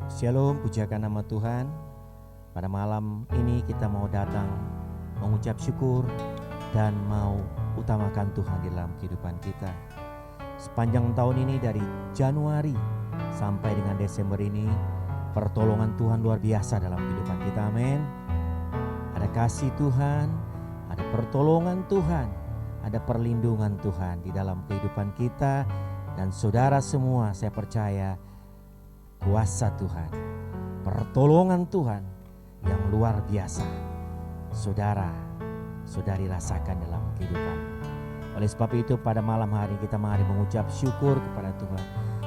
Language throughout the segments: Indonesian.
Shalom, pujakan nama Tuhan. Pada malam ini kita mau datang mengucap syukur dan mau utamakan Tuhan di dalam kehidupan kita. Sepanjang tahun ini dari Januari sampai dengan Desember ini, pertolongan Tuhan luar biasa dalam kehidupan kita, amin. Ada kasih Tuhan, ada pertolongan Tuhan, ada perlindungan Tuhan di dalam kehidupan kita. Dan saudara semua, saya percaya kuasa Tuhan, pertolongan Tuhan yang luar biasa, saudara-saudari rasakan dalam kehidupan. Oleh sebab itu pada malam hari kita mari mengucap syukur kepada Tuhan.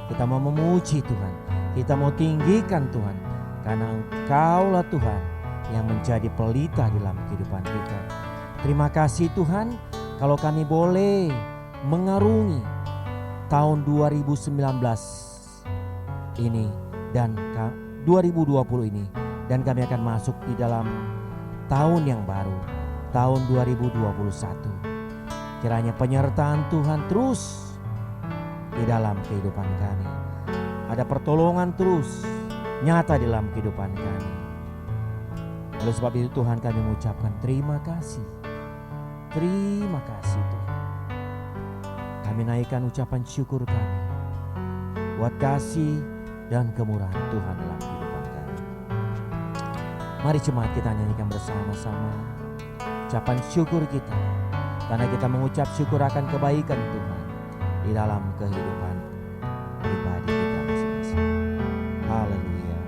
Kita mau memuji Tuhan, kita mau tinggikan Tuhan, karena Engkaulah Tuhan yang menjadi pelita dalam kehidupan kita. Terima kasih Tuhan kalau kami boleh mengarungi tahun 2019 ini dan 2020 ini, dan kami akan masuk di dalam tahun yang baru, tahun 2021. Kiranya penyertaan Tuhan terus di dalam kehidupan kami. Ada pertolongan terus nyata di dalam kehidupan kami. Oleh sebab itu Tuhan, kami mengucapkan terima kasih. Terima kasih Tuhan. Kami naikkan ucapan syukur kami buat kasih dan kemurahan Tuhan dalam kehidupan kami. Mari jemaat kita nyanyikan bersama-sama ucapan syukur kita, karena kita mengucap syukur akan kebaikan Tuhan di dalam kehidupan pribadi kita masing-masing. Haleluya.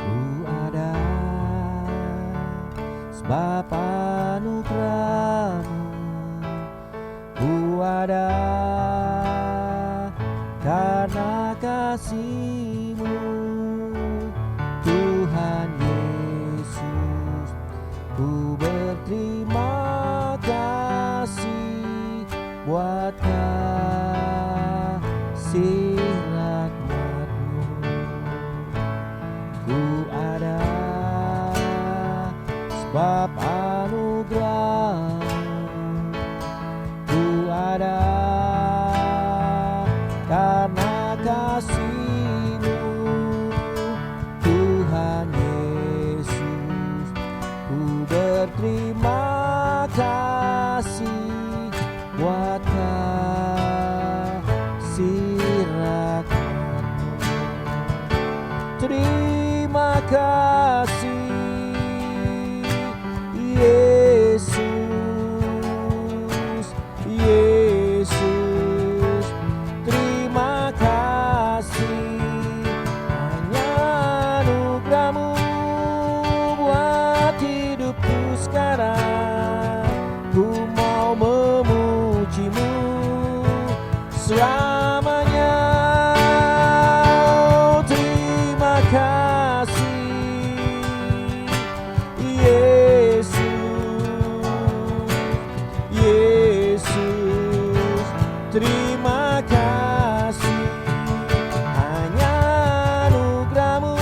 Ku ada sebab anugerah-Mu, ku ada karena kasih-Mu, Tuhan Yesus. Ku berterima kasih buat kasih rahmat-Mu. Ku ada sebab anugerah-Mu, ku ada karena kasih-Mu, Tuhan Yesus. Ku berterima kasih buat kasih rahmat-Mu. Terima kasih Yesus, Yesus. Terima kasih, hanya anugerah-Mu buat hidupku sekarang. Ku mau memuji-Mu selamanya. Oh, terima kasih Yesus, Yesus. Terima kasih, hanya anugerah-Mu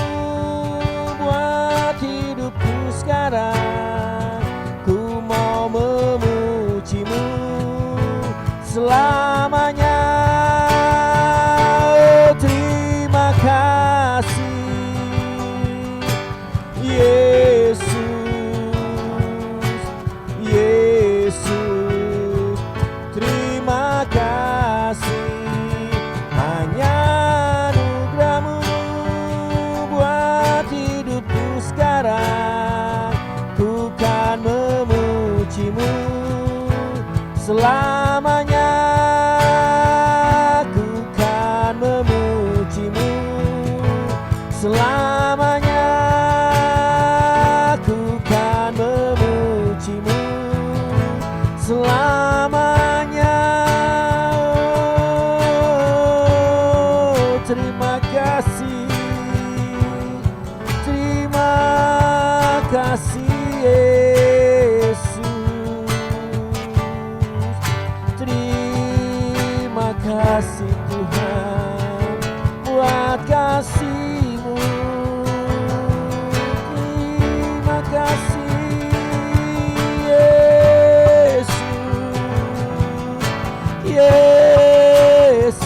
buat hidupku sekarang. Ku mau memuji-Mu selamanya. Oh, terima kasih Yesus, Yesus. Terima kasih, hanya anugerah-Mu buat hidupku sekarang. Ku kan memuji-Mu selamanya. Ku kan memuji-Mu selamanya. Ku kan memuji-Mu selamanya. Oh, terima kasih, terima kasih Yesus. Terima kasih Tuhan buat kasih-Mu. Terima kasih Yesus, Yesus.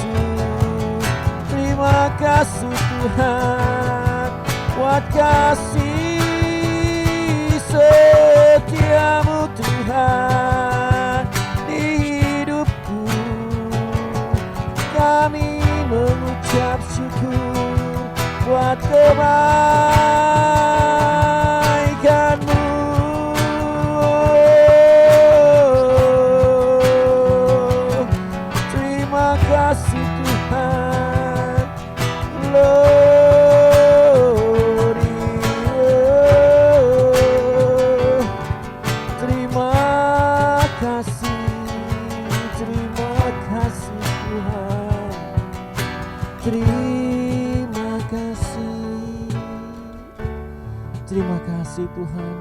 Kami mengucap syukur buat kebaikan-Mu. Terima kasih Tuhan. Glory. Terima kasih. Terima kasih Tuhan. Terima kasih. Terima kasih Tuhan.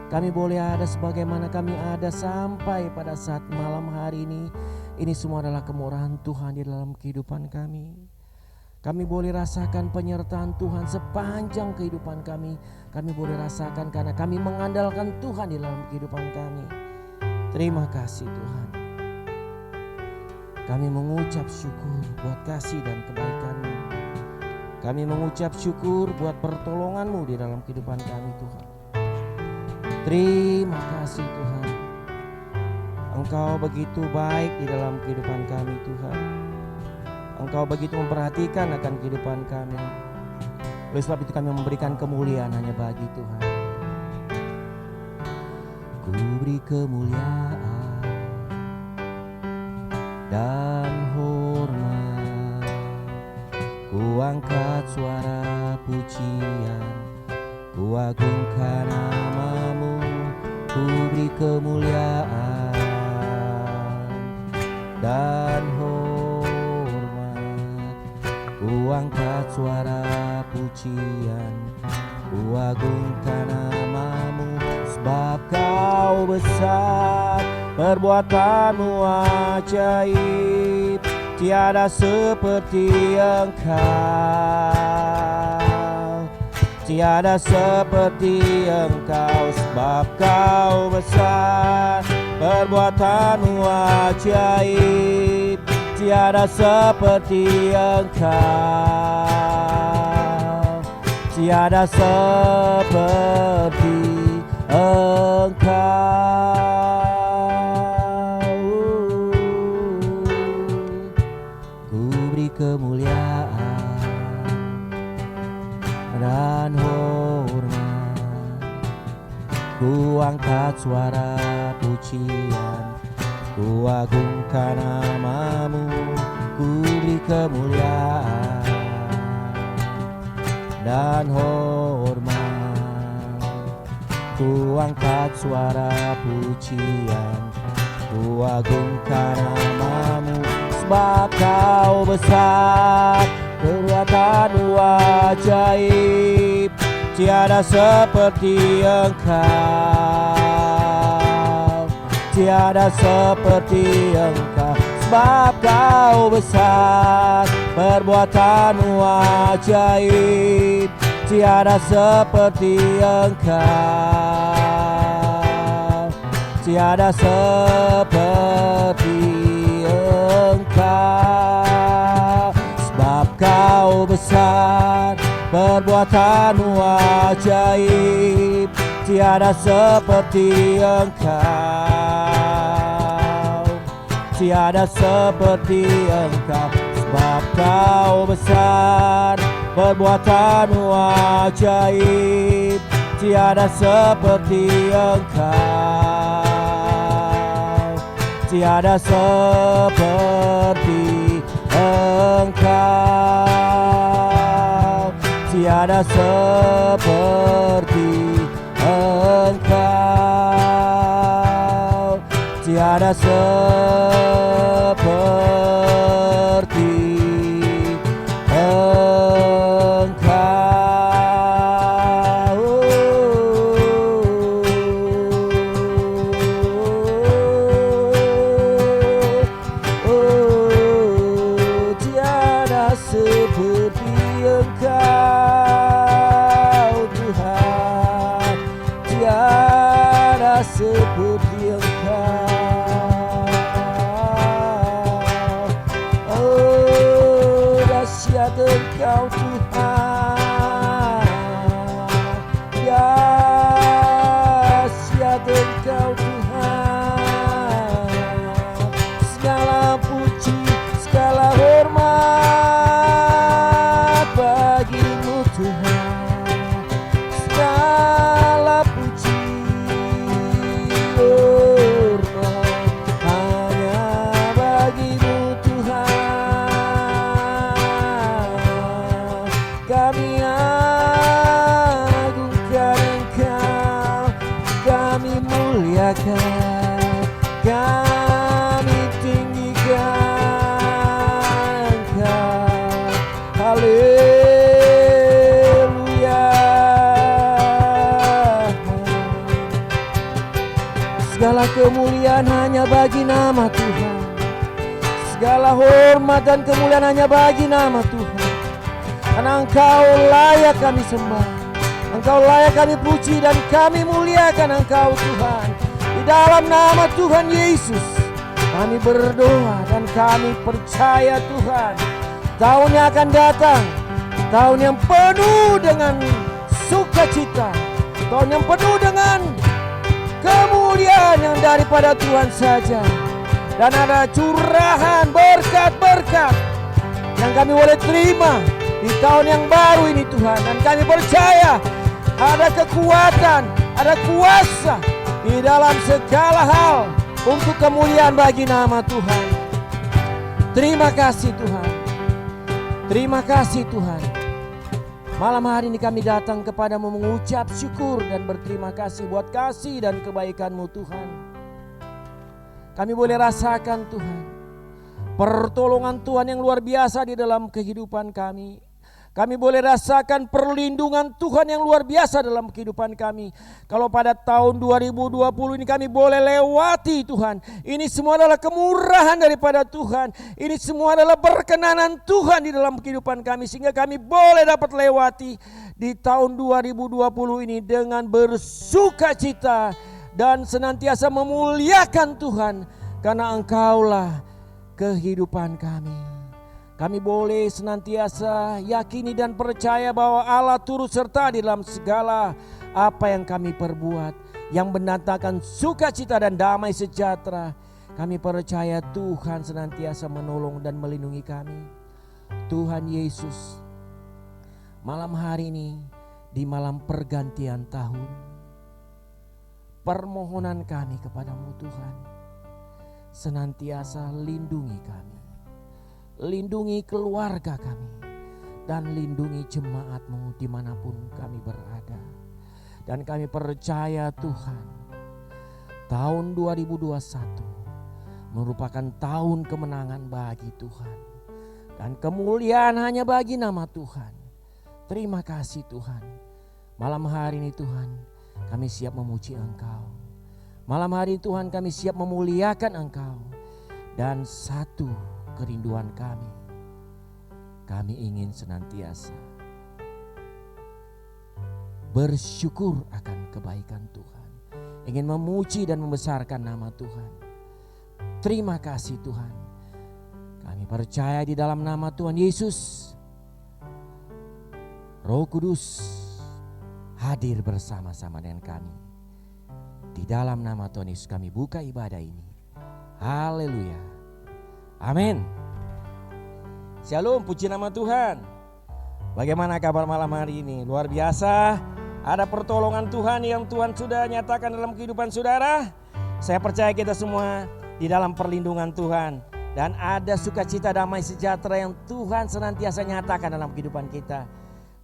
Kami boleh ada sebagaimana kami ada sampai pada saat malam hari ini. Ini semua adalah kemurahan Tuhan di dalam kehidupan kami. Kami boleh rasakan penyertaan Tuhan sepanjang kehidupan kami. Kami boleh rasakan karena kami mengandalkan Tuhan di dalam kehidupan kami. Terima kasih Tuhan. Kami mengucap syukur buat kasih dan kebaikan-Mu. Kami mengucap syukur buat pertolongan-Mu di dalam kehidupan kami Tuhan. Terima kasih Tuhan. Engkau begitu baik di dalam kehidupan kami Tuhan. Engkau begitu memperhatikan akan kehidupan kami. Oleh sebab itu kami memberikan kemuliaan hanya bagi Tuhan. Ku beri kemuliaan dan hormat. Ku angkat suara pujian. Ku agungkan nama-Mu. Ku beri kemuliaan dan hormat. Ku angkat suara pujian. Ku agungkan nama-Mu. Sebab Kau besar, perbuatan-Mu ajaib, tiada seperti Engkau. Tiada seperti Engkau, sebab Kau besar, perbuatan-Mu ajaib, tiada seperti Engkau. Tiada seperti Engkau. Ku beri kemuliaan dan hormat. Ku angkat suara pujian. Ku agungkan nama-Mu. Ku beri kemuliaan dan hormat. Ku angkat suara pujian. Ku agungkan nama-Mu. Sebab Kau besar, perbuatan-Mu ajaib, tiada seperti Engkau. Tiada seperti Engkau. Sebab Kau besar, perbuatan-Mu ajaib, tiada seperti Engkau. Tiada seperti Engkau. Sebab Kau besar, perbuatan-Mu ajaib, tiada seperti Engkau. Tiada seperti Engkau. Sebab Kau besar, perbuatan-Mu ajaib, tiada seperti Engkau. Tiada seperti Engkau. Tiada seperti Engkau. Tiada seperti seperti Engkau. Oh, dahsyat Engkau Tuhan, dahsyat Engkau Tuhan. Segala puji, segala kemuliaan hanya bagi nama Tuhan. Segala hormat dan kemuliaan hanya bagi nama Tuhan. Karena Engkau layak kami sembah, Engkau layak kami puji dan kami muliakan Engkau Tuhan. Di dalam nama Tuhan Yesus kami berdoa dan kami percaya Tuhan, tahun yang akan datang, tahun yang penuh dengan sukacita, tahun yang penuh dengan kemuliaan yang daripada Tuhan saja. Dan ada curahan berkat-berkat yang kami boleh terima di tahun yang baru ini Tuhan. Dan kami percaya ada kekuatan, ada kuasa di dalam segala hal untuk kemuliaan bagi nama Tuhan. Terima kasih Tuhan. Terima kasih Tuhan. Malam hari ini kami datang kepadamu mengucap syukur dan berterima kasih buat kasih dan kebaikan-Mu Tuhan. Kami boleh rasakan Tuhan pertolongan Tuhan yang luar biasa di dalam kehidupan kami. Kami boleh rasakan perlindungan Tuhan yang luar biasa dalam kehidupan kami. Kalau pada tahun 2020 ini kami boleh lewati Tuhan, ini semua adalah kemurahan daripada Tuhan. Ini semua adalah berkenanan Tuhan di dalam kehidupan kami, sehingga kami boleh dapat lewati di tahun 2020 ini dengan bersukacita dan senantiasa memuliakan Tuhan, karena Engkaulah kehidupan kami. Kami boleh senantiasa yakini dan percaya bahwa Allah turut serta di dalam segala apa yang kami perbuat, yang mendatangkan sukacita dan damai sejahtera. Kami percaya Tuhan senantiasa menolong dan melindungi kami. Tuhan Yesus, malam hari ini di malam pergantian tahun, permohonan kami kepadamu Tuhan, senantiasa lindungi kami. Lindungi keluarga kami dan lindungi jemaat-Mu dimanapun kami berada. Dan kami percaya Tuhan, tahun 2021 merupakan tahun kemenangan bagi Tuhan. Dan kemuliaan hanya bagi nama Tuhan. Terima kasih Tuhan. Malam hari ini Tuhan, kami siap memuji Engkau. Malam hari ini Tuhan, kami siap memuliakan Engkau. Dan satu kerinduan kami ingin senantiasa bersyukur akan kebaikan Tuhan, ingin memuji dan membesarkan nama Tuhan. Terima kasih Tuhan. Kami percaya di dalam nama Tuhan Yesus, Roh Kudus hadir bersama-sama dengan kami. Di dalam nama Tuhan Yesus kami buka ibadah ini. Haleluya. Amin. Shalom, puji nama Tuhan. Bagaimana kabar malam hari ini? Luar biasa. Ada pertolongan Tuhan yang Tuhan sudah nyatakan dalam kehidupan saudara. Saya percaya kita semua di dalam perlindungan Tuhan. Dan ada sukacita damai sejahtera yang Tuhan senantiasa nyatakan dalam kehidupan kita.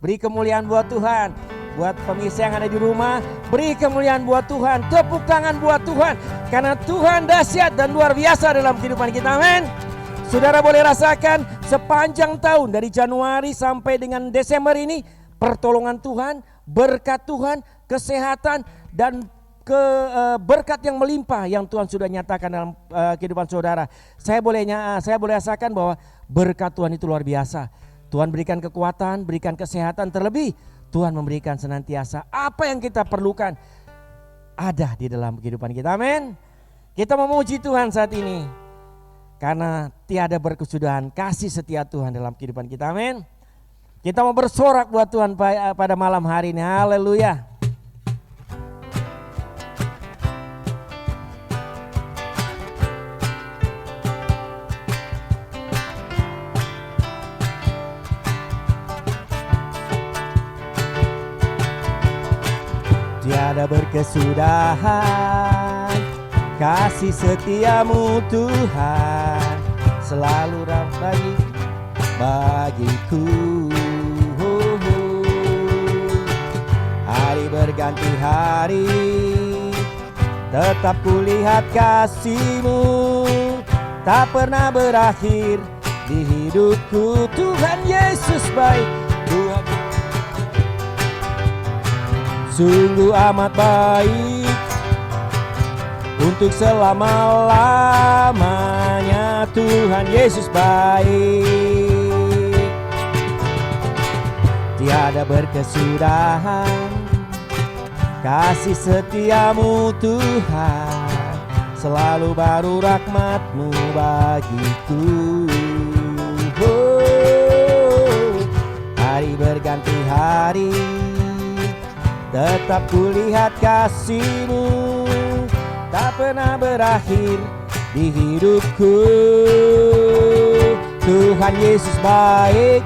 Beri kemuliaan buat Tuhan. Buat pemirsa yang ada di rumah, beri kemuliaan buat Tuhan. Tepuk tangan buat Tuhan. Karena Tuhan dahsyat dan luar biasa dalam kehidupan kita. Amin. Saudara boleh rasakan sepanjang tahun dari Januari sampai dengan Desember ini, pertolongan Tuhan, berkat Tuhan, kesehatan dan berkat yang melimpah yang Tuhan sudah nyatakan dalam kehidupan saudara. Saya boleh rasakan bahwa berkat Tuhan itu luar biasa. Tuhan berikan kekuatan, berikan kesehatan, terlebih Tuhan memberikan senantiasa apa yang kita perlukan ada di dalam kehidupan kita. Amin. Kita memuji Tuhan saat ini. Karena tiada berkesudahan kasih setia Tuhan dalam kehidupan kita. Amin. Kita mau bersorak buat Tuhan pada malam hari ini. Haleluya. Tiada berkesudahan kasih setiamu Tuhan, selalu bagiku. Hari berganti hari, tetap kulihat kasih-Mu, tak pernah berakhir di hidupku. Tuhan Yesus baik, Tuhan sungguh amat baik. Untuk selama-lamanya Tuhan Yesus baik. Tiada berkesudahan kasih setiamu Tuhan, selalu baru rahmat-Mu bagiku. Hari berganti hari, tetap kulihat kasih-Mu, tak pernah berakhir di hidupku. Tuhan Yesus baik,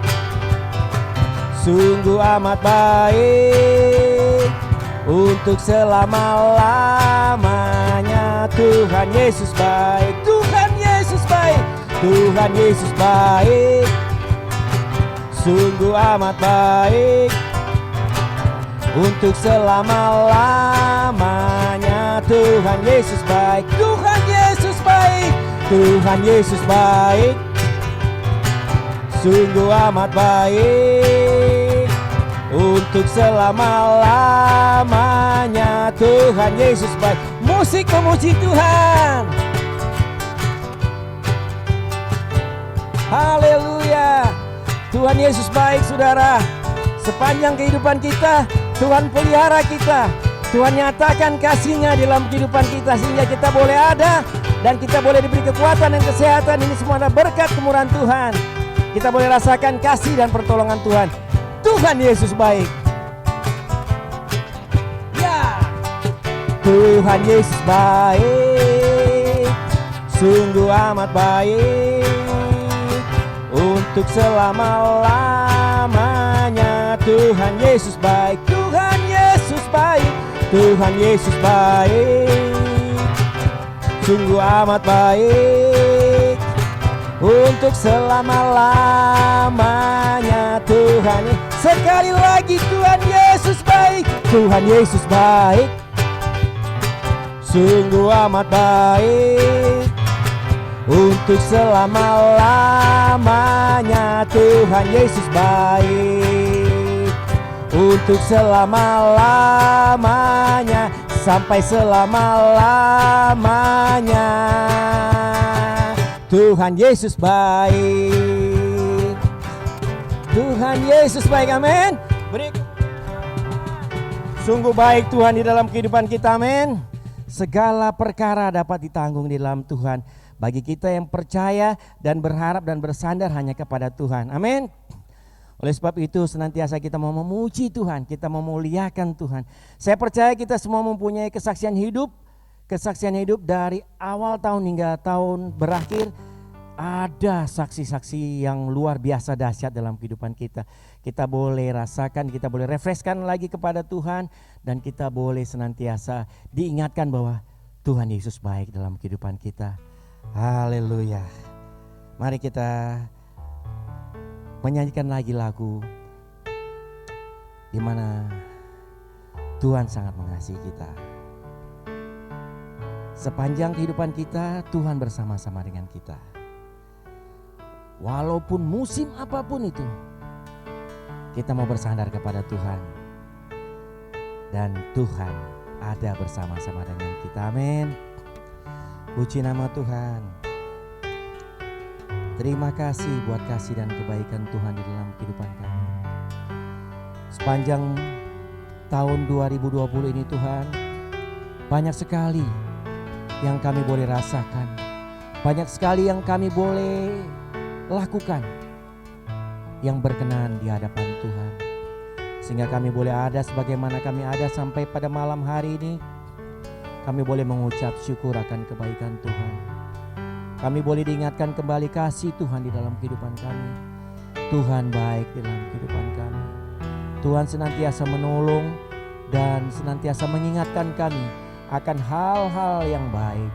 sungguh amat baik. Untuk selama-lamanya Tuhan Yesus baik. Tuhan Yesus baik, Tuhan Yesus baik, sungguh amat baik. Untuk selama-lamanya Tuhan Yesus baik. Tuhan Yesus baik, Tuhan Yesus baik, sungguh amat baik. Untuk selama-lamanya Tuhan Yesus baik. Musik memuji Tuhan. Haleluya. Tuhan Yesus baik, saudara. Sepanjang kehidupan kita Tuhan pelihara kita, Tuhan nyatakan kasih-Nya dalam kehidupan kita, sehingga kita boleh ada dan kita boleh diberi kekuatan dan kesehatan. Ini semua adalah berkat kemurahan Tuhan. Kita boleh rasakan kasih dan pertolongan Tuhan. Tuhan Yesus baik. Ya, Tuhan Yesus baik, sungguh amat baik. Untuk selama-lamanya Tuhan Yesus baik. Tuhan Yesus baik, Tuhan Yesus baik, sungguh amat baik. Untuk selama-lamanya Tuhan. Sekali lagi, Tuhan Yesus baik, Tuhan Yesus baik, sungguh amat baik. Untuk selama-lamanya Tuhan Yesus baik. Untuk selama-lamanya, sampai selama-lamanya Tuhan Yesus baik. Tuhan Yesus baik, amin. Sungguh baik Tuhan di dalam kehidupan kita, amin. Segala perkara dapat ditanggung di dalam Tuhan bagi kita yang percaya dan berharap dan bersandar hanya kepada Tuhan, amin. Oleh sebab itu senantiasa kita mau memuji Tuhan, kita mau memuliakan Tuhan. Saya percaya kita semua mempunyai kesaksian hidup dari awal tahun hingga tahun berakhir. Ada saksi-saksi yang luar biasa dahsyat dalam kehidupan kita. Kita boleh rasakan, kita boleh refreshkan lagi kepada Tuhan, dan kita boleh senantiasa diingatkan bahwa Tuhan Yesus baik dalam kehidupan kita. Haleluya. Mari kita menyanyikan lagi lagu di mana Tuhan sangat mengasihi kita. Sepanjang kehidupan kita, Tuhan bersama-sama dengan kita. Walaupun musim apapun itu, kita mau bersandar kepada Tuhan. Dan Tuhan ada bersama-sama dengan kita, amin. Puji nama Tuhan. Terima kasih buat kasih dan kebaikan Tuhan di dalam kehidupan kami. Sepanjang tahun 2020 ini Tuhan, banyak sekali yang kami boleh rasakan. Banyak sekali yang kami boleh lakukan yang berkenan di hadapan Tuhan. Sehingga kami boleh ada sebagaimana kami ada sampai pada malam hari ini. Kami boleh mengucap syukur akan kebaikan Tuhan. Kami boleh diingatkan kembali kasih Tuhan di dalam kehidupan kami. Tuhan baik di dalam kehidupan kami. Tuhan senantiasa menolong dan senantiasa mengingatkan kami akan hal-hal yang baik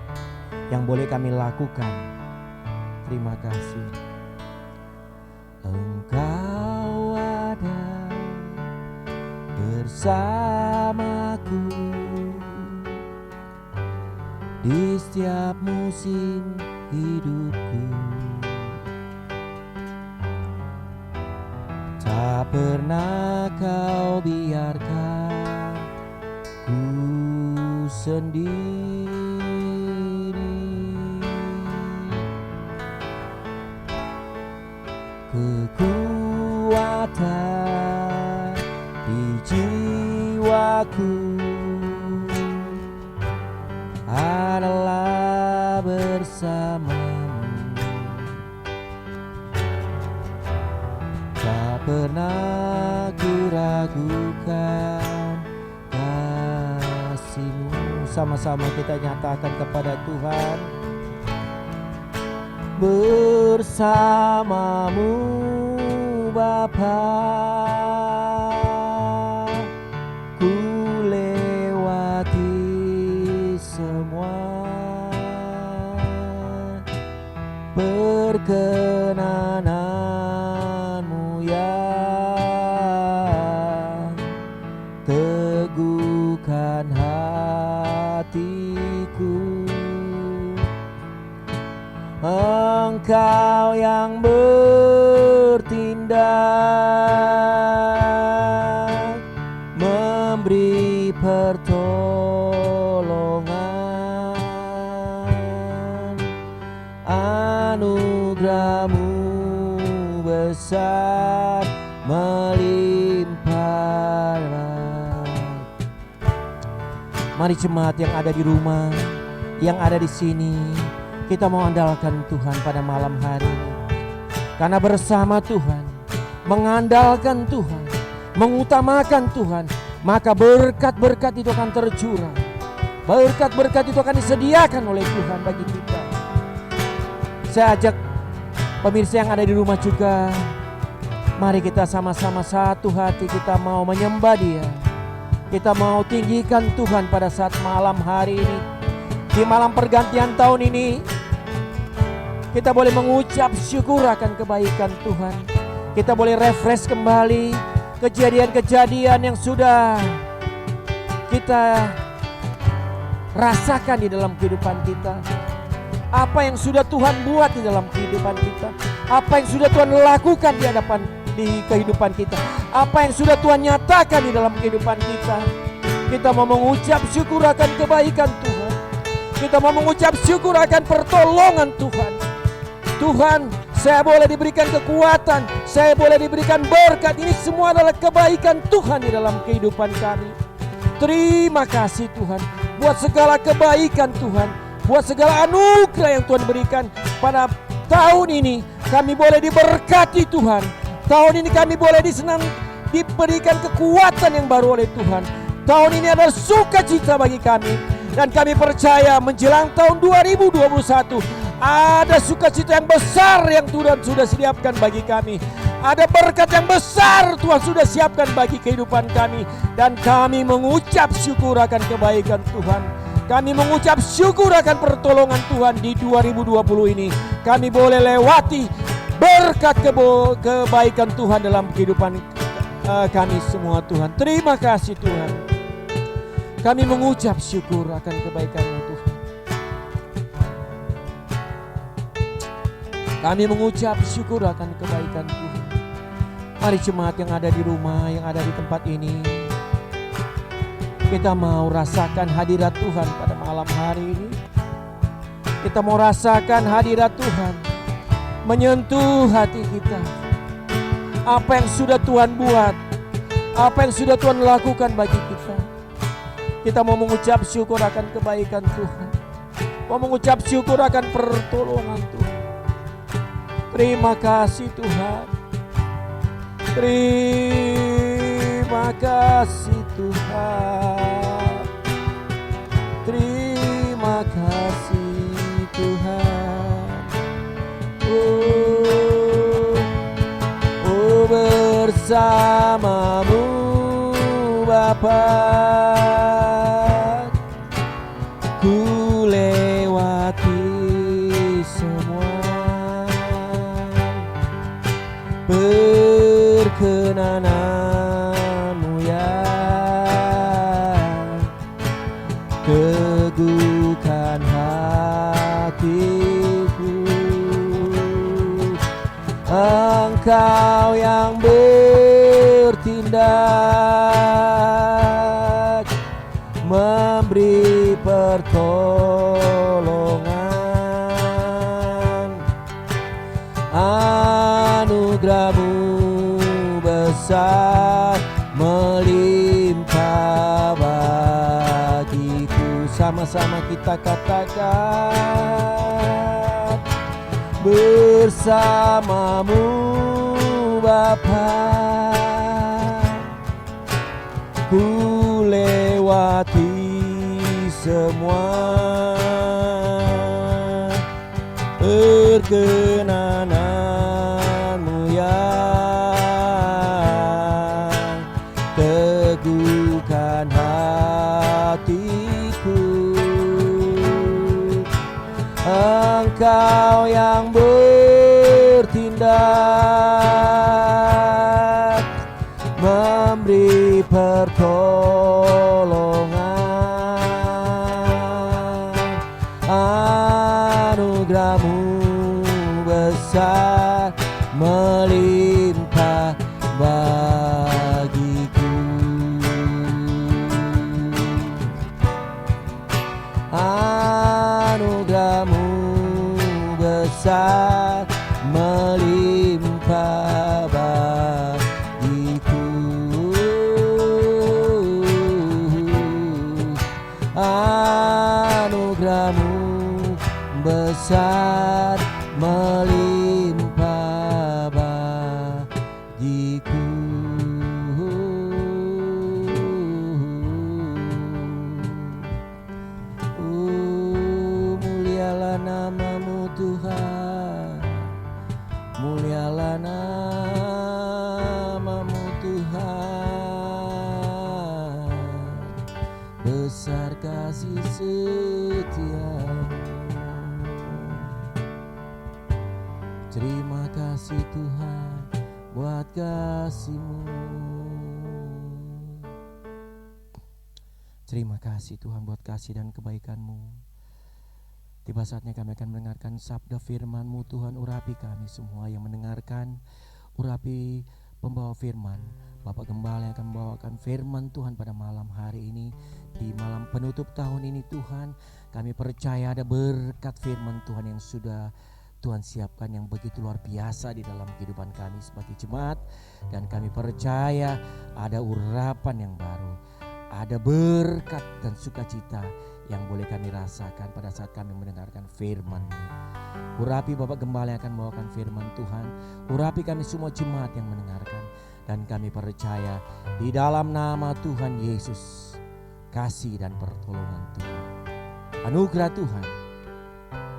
yang boleh kami lakukan. Terima kasih. Engkau ada bersamaku di setiap musim hidupku. Tak pernah kau biarkan ku sendiri. kekuatan di jiwaku adalah bersamamu. Tak pernah kuragukan kasih-Mu. Sama-sama kita nyatakan kepada Tuhan. Bersamamu Bapa, ku lewati semua perkenanan-Mu yang teguhkan hatiku. Engkau yang bertindak, memberi pertolongan, anugerah-Mu besar melimpah. Mari jemaat yang ada di rumah, yang ada di sini, kita mau andalkan Tuhan pada malam hari ini. Karena bersama Tuhan, mengandalkan Tuhan, mengutamakan Tuhan, maka berkat-berkat itu akan tercurah. Berkat-berkat itu akan disediakan oleh Tuhan bagi kita. Saya ajak pemirsa yang ada di rumah juga, mari kita sama-sama satu hati, kita mau menyembah Dia. Kita mau tinggikan Tuhan pada saat malam hari ini. Di malam pergantian tahun ini, kita boleh mengucap syukur akan kebaikan Tuhan. Kita boleh refresh kembali kejadian-kejadian yang sudah kita rasakan di dalam kehidupan kita. Apa yang sudah Tuhan buat di dalam kehidupan kita. Apa yang sudah Tuhan lakukan di kehidupan kita. Apa yang sudah Tuhan nyatakan di dalam kehidupan kita. Kita mau mengucap syukur akan kebaikan Tuhan. Kita mau mengucap syukur akan pertolongan Tuhan. Tuhan, saya boleh diberikan kekuatan, saya boleh diberikan berkat. Ini semua adalah kebaikan Tuhan di dalam kehidupan kami. Terima kasih Tuhan buat segala kebaikan Tuhan, buat segala anugerah yang Tuhan berikan pada tahun ini. Kami boleh diberkati Tuhan. Tahun ini kami boleh diberikan kekuatan yang baru oleh Tuhan. Tahun ini adalah sukacita bagi kami. Dan kami percaya menjelang tahun 2021 ada sukacita yang besar yang Tuhan sudah siapkan bagi kami. Ada berkat yang besar Tuhan sudah siapkan bagi kehidupan kami. Dan kami mengucap syukur akan kebaikan Tuhan. Kami mengucap syukur akan pertolongan Tuhan di 2020 ini. Kami boleh lewati berkat kebaikan Tuhan dalam kehidupan kami semua Tuhan. Terima kasih Tuhan. Kami mengucap syukur akan kebaikan-Mu Tuhan. Kami mengucap syukur akan kebaikan Tuhan. Mari jemaat yang ada di rumah, yang ada di tempat ini, kita mau rasakan hadirat Tuhan pada malam hari ini. Kita mau rasakan hadirat Tuhan menyentuh hati kita. Apa yang sudah Tuhan buat, apa yang sudah Tuhan lakukan bagi kita. Kita mau mengucap syukur akan kebaikan Tuhan. Mau mengucap syukur akan pertolongan Tuhan. Terima kasih Tuhan. Terima kasih Tuhan. Terima kasih Tuhan. Oh bersamamu Bapa, ku lewati semua perkenanan-Mu yang teguhkan hatiku. Engkau yang bertindak, memberi pertolongan, anugerah Anugerah-Mu besar melimpah bagiku. Sama-sama kita katakan, bersama-Mu Bapa, ku lewati semua perkenananmu yang teguhkan hatiku. Engkau yang bertindak, memberi pertolongan. Anugerah-Mu besar melimpah bagiku. Anugerah-Mu besar melimpah bagiku. Anugerah-Mu besar melimpah bagiku. Mulialah nama-Mu Tuhan, mulialah nama-Mu Tuhan, besar kasih setia-Mu. Terima kasih Tuhan buat kasih-Mu. Terima kasih Tuhan buat kasih dan kebaikan-Mu. Tiba saatnya kami akan mendengarkan sabda firman-Mu Tuhan. Urapi kami semua yang mendengarkan, urapi pembawa firman, Bapak Gembala yang akan membawakan firman Tuhan pada malam hari ini. Di malam penutup tahun ini Tuhan, kami percaya ada berkat firman Tuhan yang sudah Tuhan siapkan yang begitu luar biasa di dalam kehidupan kami sebagai jemaat. Dan kami percaya ada urapan yang baru, ada berkat dan sukacita yang boleh kami rasakan pada saat kami mendengarkan firman-Mu. Urapi Bapak Gembala yang akan membawakan firman Tuhan, urapi kami semua jemaat yang mendengarkan. Dan kami percaya di dalam nama Tuhan Yesus, kasih dan pertolongan Tuhan, anugerah Tuhan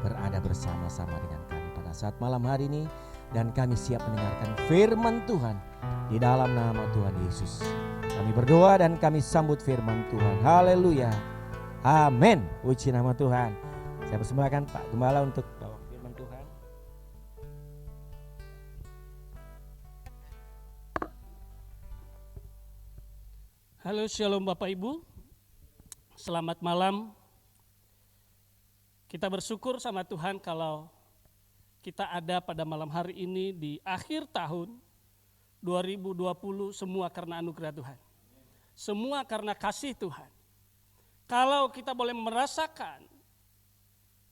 berada bersama-sama dengan kami pada saat malam hari ini. Dan kami siap mendengarkan firman Tuhan di dalam nama Tuhan Yesus. Kami berdoa dan kami sambut firman Tuhan. Haleluya. Amin. Puji nama Tuhan. Saya persembahkan Pak Gembala untuk bawa firman Tuhan. Halo, shalom Bapak Ibu. Selamat malam. Kita bersyukur sama Tuhan kalau kita ada pada malam hari ini di akhir tahun 2020, semua karena anugerah Tuhan. Semua karena kasih Tuhan. Kalau kita boleh merasakan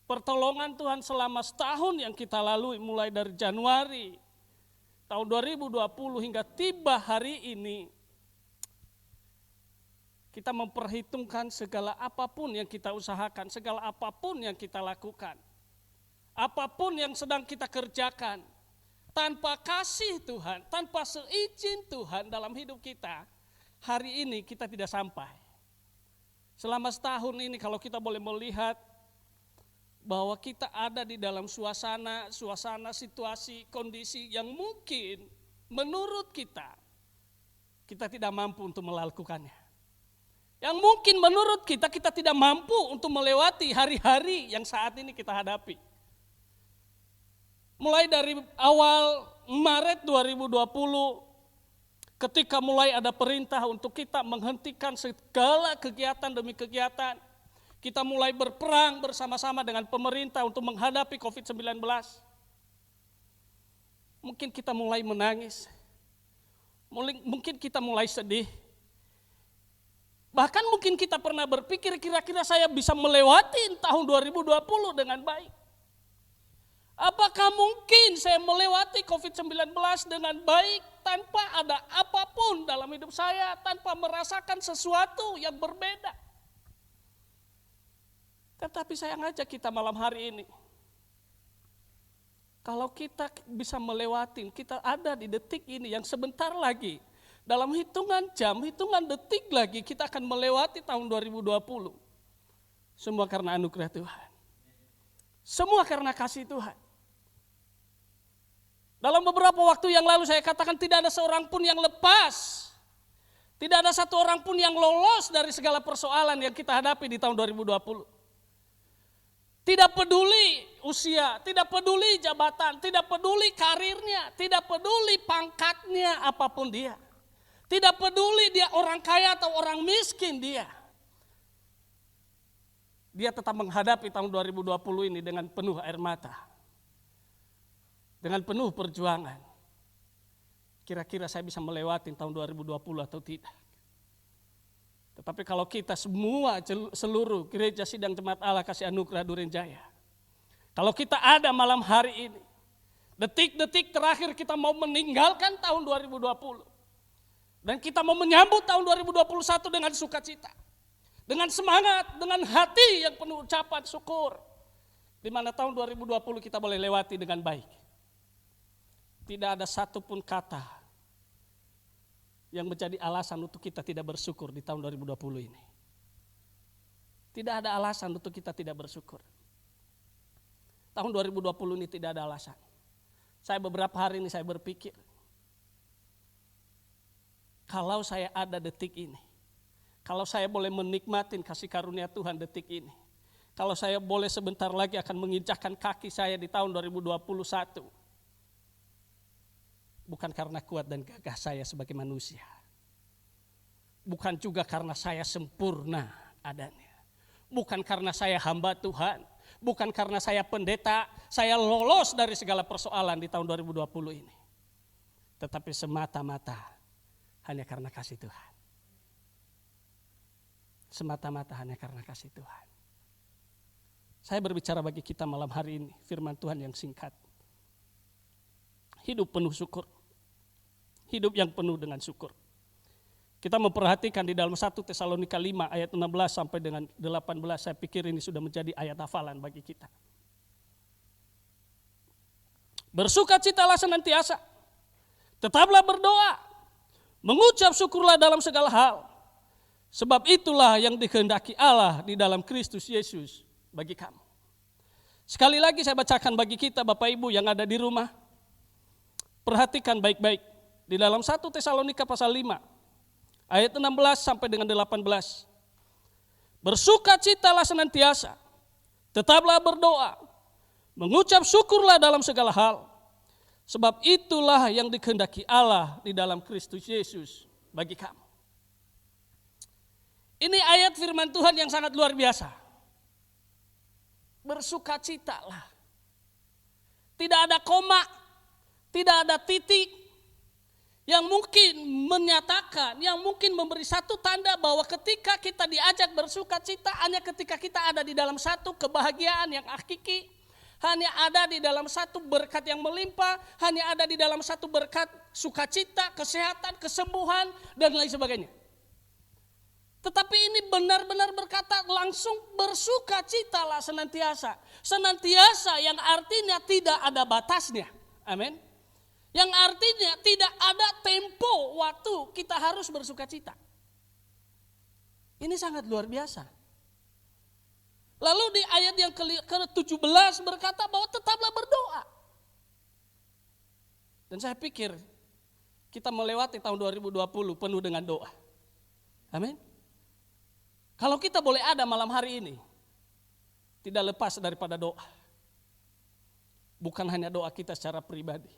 pertolongan Tuhan selama setahun yang kita lalui mulai dari Januari tahun 2020 hingga tiba hari ini, kita memperhitungkan segala apapun yang kita usahakan, segala apapun yang kita lakukan, apapun yang sedang kita kerjakan, tanpa kasih Tuhan, tanpa seizin Tuhan dalam hidup kita, hari ini kita tidak sampai. Selama setahun ini kalau kita boleh melihat bahwa kita ada di dalam suasana, situasi, kondisi yang mungkin menurut kita tidak mampu untuk melakukannya. Yang mungkin menurut kita tidak mampu untuk melewati hari-hari yang saat ini kita hadapi. Mulai dari awal Maret 2020, ketika mulai ada perintah untuk kita menghentikan segala kegiatan demi kegiatan, kita mulai berperang bersama-sama dengan pemerintah untuk menghadapi COVID-19. Mungkin kita mulai menangis, mungkin kita mulai sedih. Bahkan mungkin kita pernah berpikir kira-kira saya bisa melewati tahun 2020 dengan baik. Apakah mungkin saya melewati COVID-19 dengan baik tanpa ada apapun dalam hidup saya, tanpa merasakan sesuatu yang berbeda? Tetapi saya ngajak kita malam hari ini, kalau kita bisa melewati, kita ada di detik ini yang sebentar lagi, dalam hitungan jam, hitungan detik lagi kita akan melewati tahun 2020. Semua karena anugerah Tuhan. Semua karena kasih Tuhan. Dalam beberapa waktu yang lalu saya katakan tidak ada seorang pun yang lepas. Tidak ada satu orang pun yang lolos dari segala persoalan yang kita hadapi di tahun 2020. Tidak peduli usia, tidak peduli jabatan, tidak peduli karirnya, tidak peduli pangkatnya apapun dia. Tidak peduli dia orang kaya atau orang miskin dia. Dia tetap menghadapi tahun 2020 ini dengan penuh air mata. Dengan penuh perjuangan. Kira-kira saya bisa melewati tahun 2020 atau tidak. Tetapi kalau kita semua seluruh gereja sidang jemaat Allah kasih anugerah Duren Jaya. Kalau kita ada malam hari ini. Detik-detik terakhir kita mau meninggalkan tahun 2020. Dan kita mau menyambut tahun 2021 dengan sukacita. Dengan semangat, dengan hati yang penuh ucapan syukur. Di mana tahun 2020 kita boleh lewati dengan baik. Tidak ada satupun kata yang menjadi alasan untuk kita tidak bersyukur di tahun 2020 ini. Tidak ada alasan untuk kita tidak bersyukur. Tahun 2020 ini tidak ada alasan. Saya beberapa hari ini saya berpikir, kalau saya ada detik ini, kalau saya boleh menikmati kasih karunia Tuhan detik ini, kalau saya boleh sebentar lagi akan menginjakkan kaki saya di tahun 2021, bukan karena kuat dan gagah saya sebagai manusia. Bukan juga karena saya sempurna adanya. Bukan karena saya hamba Tuhan. Bukan karena saya pendeta, saya lolos dari segala persoalan di tahun 2020 ini. Tetapi semata-mata hanya karena kasih Tuhan. Semata-mata hanya karena kasih Tuhan. Saya berbicara bagi kita malam hari ini, firman Tuhan yang singkat. Hidup penuh syukur. Hidup yang penuh dengan syukur. Kita memperhatikan di dalam 1 Tesalonika 5 ayat 16 sampai dengan 18, saya pikir ini sudah menjadi ayat hafalan bagi kita. Bersukacitalah senantiasa, tetaplah berdoa, mengucap syukurlah dalam segala hal, sebab itulah yang dikehendaki Allah di dalam Kristus Yesus bagi kamu. Sekali lagi saya bacakan bagi kita Bapak Ibu yang ada di rumah, perhatikan baik-baik. Di dalam 1 Tesalonika pasal 5, ayat 16 sampai dengan 18. Bersukacitalah senantiasa, tetaplah berdoa, mengucap syukurlah dalam segala hal, sebab itulah yang dikehendaki Allah di dalam Kristus Yesus bagi kamu. Ini ayat firman Tuhan yang sangat luar biasa. Bersukacitalah. Tidak ada koma, tidak ada titik, yang mungkin menyatakan, yang mungkin memberi satu tanda bahwa ketika kita diajak bersukacita hanya ketika kita ada di dalam satu kebahagiaan yang hakiki, hanya ada di dalam satu berkat yang melimpah, hanya ada di dalam satu berkat sukacita, kesehatan, kesembuhan, dan lain sebagainya. Tetapi ini benar-benar berkata langsung bersukacitalah senantiasa. Senantiasa yang artinya tidak ada batasnya. Amin. Yang artinya tidak ada tempo waktu kita harus bersukacita. Ini sangat luar biasa. Lalu di ayat yang ke-17 berkata bahwa tetaplah berdoa. Dan saya pikir kita melewati tahun 2020 penuh dengan doa. Amin. Kalau kita boleh ada malam hari ini, tidak lepas daripada doa. Bukan hanya doa kita secara pribadi.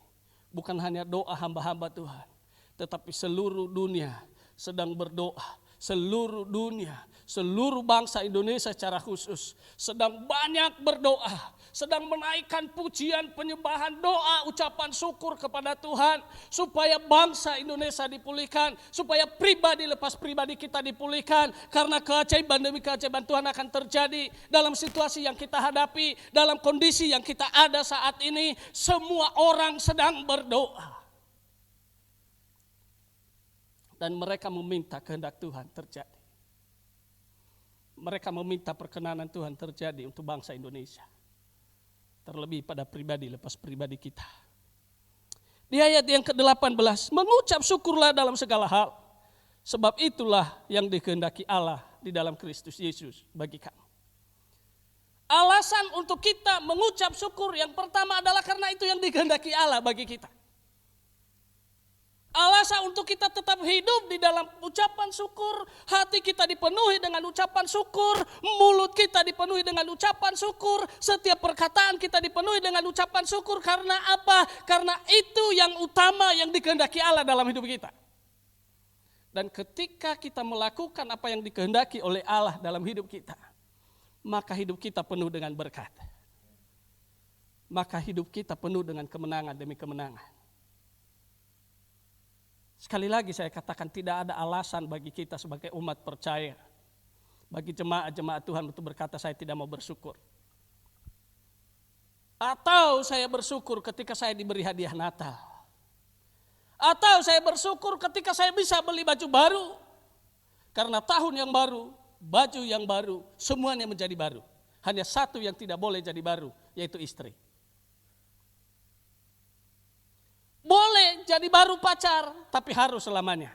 Bukan hanya doa hamba-hamba Tuhan, tetapi seluruh dunia sedang berdoa, seluruh dunia, seluruh bangsa Indonesia secara khusus sedang banyak berdoa, sedang menaikkan pujian, penyembahan, doa, ucapan syukur kepada Tuhan supaya bangsa Indonesia dipulihkan, supaya pribadi lepas pribadi kita dipulihkan, karena keajaiban demi keajaiban Tuhan akan terjadi dalam situasi yang kita hadapi, dalam kondisi yang kita ada saat ini. Semua orang sedang berdoa dan mereka meminta kehendak Tuhan terjadi. Mereka meminta perkenanan Tuhan terjadi untuk bangsa Indonesia. Terlebih pada pribadi lepas pribadi kita. Di ayat yang ke-18, mengucap syukurlah dalam segala hal, sebab itulah yang dikehendaki Allah di dalam Kristus Yesus bagi kamu. Alasan untuk kita mengucap syukur yang pertama adalah karena itu yang dikehendaki Allah bagi kita. Alasan untuk kita tetap hidup di dalam ucapan syukur, hati kita dipenuhi dengan ucapan syukur, mulut kita dipenuhi dengan ucapan syukur, setiap perkataan kita dipenuhi dengan ucapan syukur. Karena apa? Karena itu yang utama yang dikehendaki Allah dalam hidup kita. Dan ketika kita melakukan apa yang dikehendaki oleh Allah dalam hidup kita, maka hidup kita penuh dengan berkat. Maka hidup kita penuh dengan kemenangan demi kemenangan. Sekali lagi saya katakan, tidak ada alasan bagi kita sebagai umat percaya, bagi jemaat-jemaat Tuhan untuk berkata saya tidak mau bersyukur. Atau saya bersyukur ketika saya diberi hadiah Natal. Atau saya bersyukur ketika saya bisa beli baju baru. Karena tahun yang baru, baju yang baru, semuanya menjadi baru. Hanya satu yang tidak boleh jadi baru, yaitu istri. Boleh jadi baru pacar, tapi harus selamanya.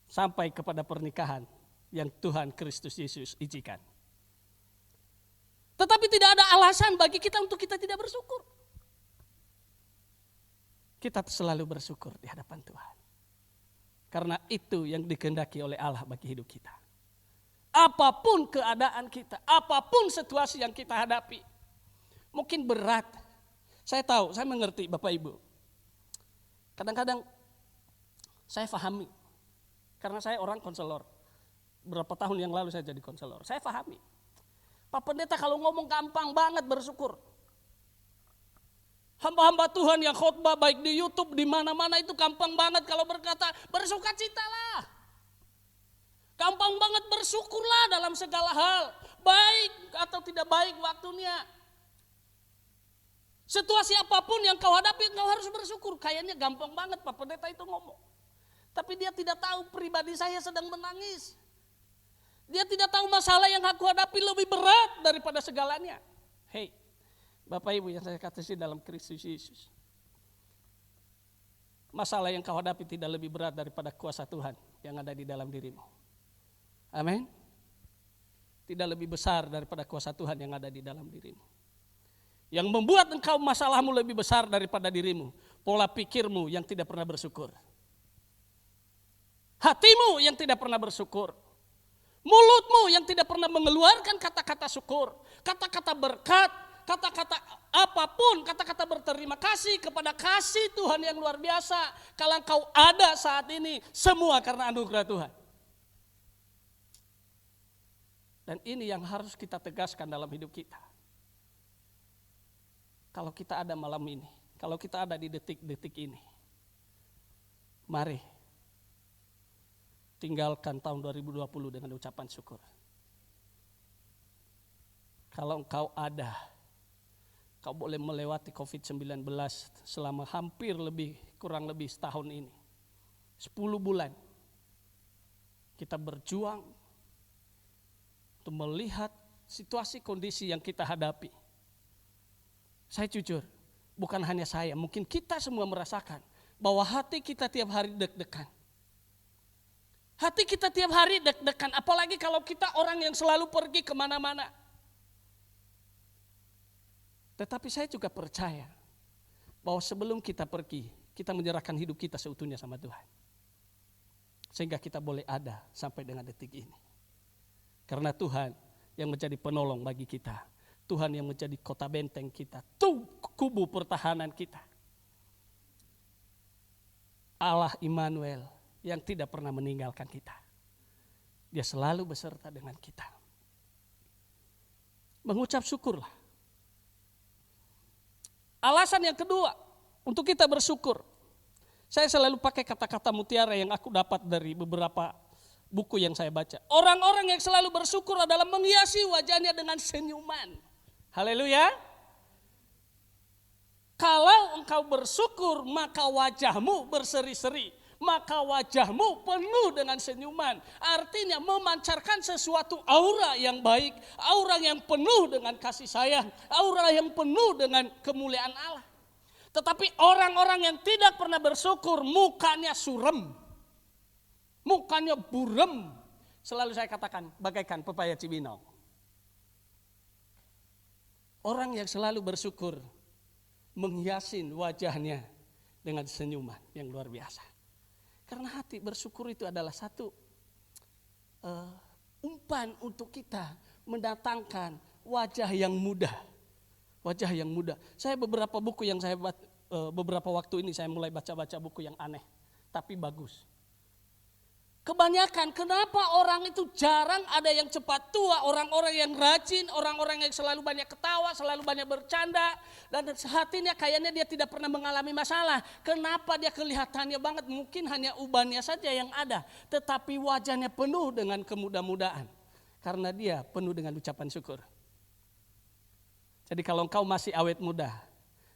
Sampai kepada pernikahan yang Tuhan Kristus Yesus izinkan. Tetapi tidak ada alasan bagi kita untuk kita tidak bersyukur. Kita selalu bersyukur di hadapan Tuhan. Karena itu yang dikehendaki oleh Allah bagi hidup kita. Apapun keadaan kita, apapun situasi yang kita hadapi. Mungkin berat. Saya tahu, saya mengerti Bapak Ibu. Kadang-kadang saya pahami, karena saya orang konselor. Berapa tahun yang lalu saya jadi konselor. Saya pahami. Pak Pendeta kalau ngomong gampang banget bersyukur. Hamba-hamba Tuhan yang khotbah baik di YouTube, di mana-mana itu gampang banget kalau berkata bersukacitalah. Gampang banget bersyukurlah dalam segala hal. Baik atau tidak baik waktunya. Situasi apapun yang kau hadapi, kau harus bersyukur. Kayaknya gampang banget Pak Pendeta itu ngomong. Tapi dia tidak tahu pribadi saya sedang menangis. Dia tidak tahu masalah yang aku hadapi lebih berat daripada segalanya. Hei, Bapak Ibu yang saya katakan dalam Kristus Yesus. Masalah yang kau hadapi tidak lebih berat daripada kuasa Tuhan yang ada di dalam dirimu. Amin. Tidak lebih besar daripada kuasa Tuhan yang ada di dalam dirimu. Yang membuat engkau masalahmu lebih besar daripada dirimu. Pola pikirmu yang tidak pernah bersyukur. Hatimu yang tidak pernah bersyukur. Mulutmu yang tidak pernah mengeluarkan kata-kata syukur. Kata-kata berkat. Kata-kata apapun. Kata-kata berterima kasih kepada kasih Tuhan yang luar biasa. Kalau engkau ada saat ini. Semua karena anugerah Tuhan. Dan ini yang harus kita tegaskan dalam hidup kita. Kalau kita ada malam ini, kalau kita ada di detik-detik ini, mari tinggalkan tahun 2020 dengan ucapan syukur. Kalau engkau ada, kau boleh melewati COVID-19 selama hampir kurang lebih setahun ini. 10 bulan kita berjuang untuk melihat situasi kondisi yang kita hadapi. Saya jujur, bukan hanya saya, mungkin kita semua merasakan bahwa hati kita tiap hari deg-degan. Hati kita tiap hari deg-degan, apalagi kalau kita orang yang selalu pergi kemana-mana. Tetapi saya juga percaya bahwa sebelum kita pergi, kita menyerahkan hidup kita seutuhnya sama Tuhan. Sehingga kita boleh ada sampai dengan detik ini. Karena Tuhan yang menjadi penolong bagi kita. Tuhan yang menjadi kota benteng kita, kubu pertahanan kita. Allah Immanuel yang tidak pernah meninggalkan kita. Dia selalu beserta dengan kita. Mengucap syukurlah. Alasan yang kedua untuk kita bersyukur. Saya selalu pakai kata-kata mutiara yang aku dapat dari beberapa buku yang saya baca. Orang-orang yang selalu bersyukur adalah menghiasi wajahnya dengan senyuman. Haleluya. Kalau engkau bersyukur, maka wajahmu berseri-seri. Maka wajahmu penuh dengan senyuman. Artinya memancarkan sesuatu aura yang baik. Aura yang penuh dengan kasih sayang. Aura yang penuh dengan kemuliaan Allah. Tetapi orang-orang yang tidak pernah bersyukur, mukanya suram. Mukanya buram. Selalu saya katakan, bagaikan pepaya Cibinong. Orang yang selalu bersyukur, menghiasin wajahnya dengan senyuman yang luar biasa. Karena hati bersyukur itu adalah satu umpan untuk kita mendatangkan wajah yang mudah. Wajah yang mudah. Saya beberapa buku yang saya beberapa waktu ini saya mulai baca-baca buku yang aneh. Tapi bagus. Kebanyakan kenapa orang itu jarang ada yang cepat tua, orang-orang yang rajin, orang-orang yang selalu banyak ketawa, selalu banyak bercanda. Dan hatinya kayaknya dia tidak pernah mengalami masalah. Kenapa dia kelihatannya banget, mungkin hanya ubannya saja yang ada. Tetapi wajahnya penuh dengan kemudah-mudahan. Karena dia penuh dengan ucapan syukur. Jadi kalau kau masih awet muda,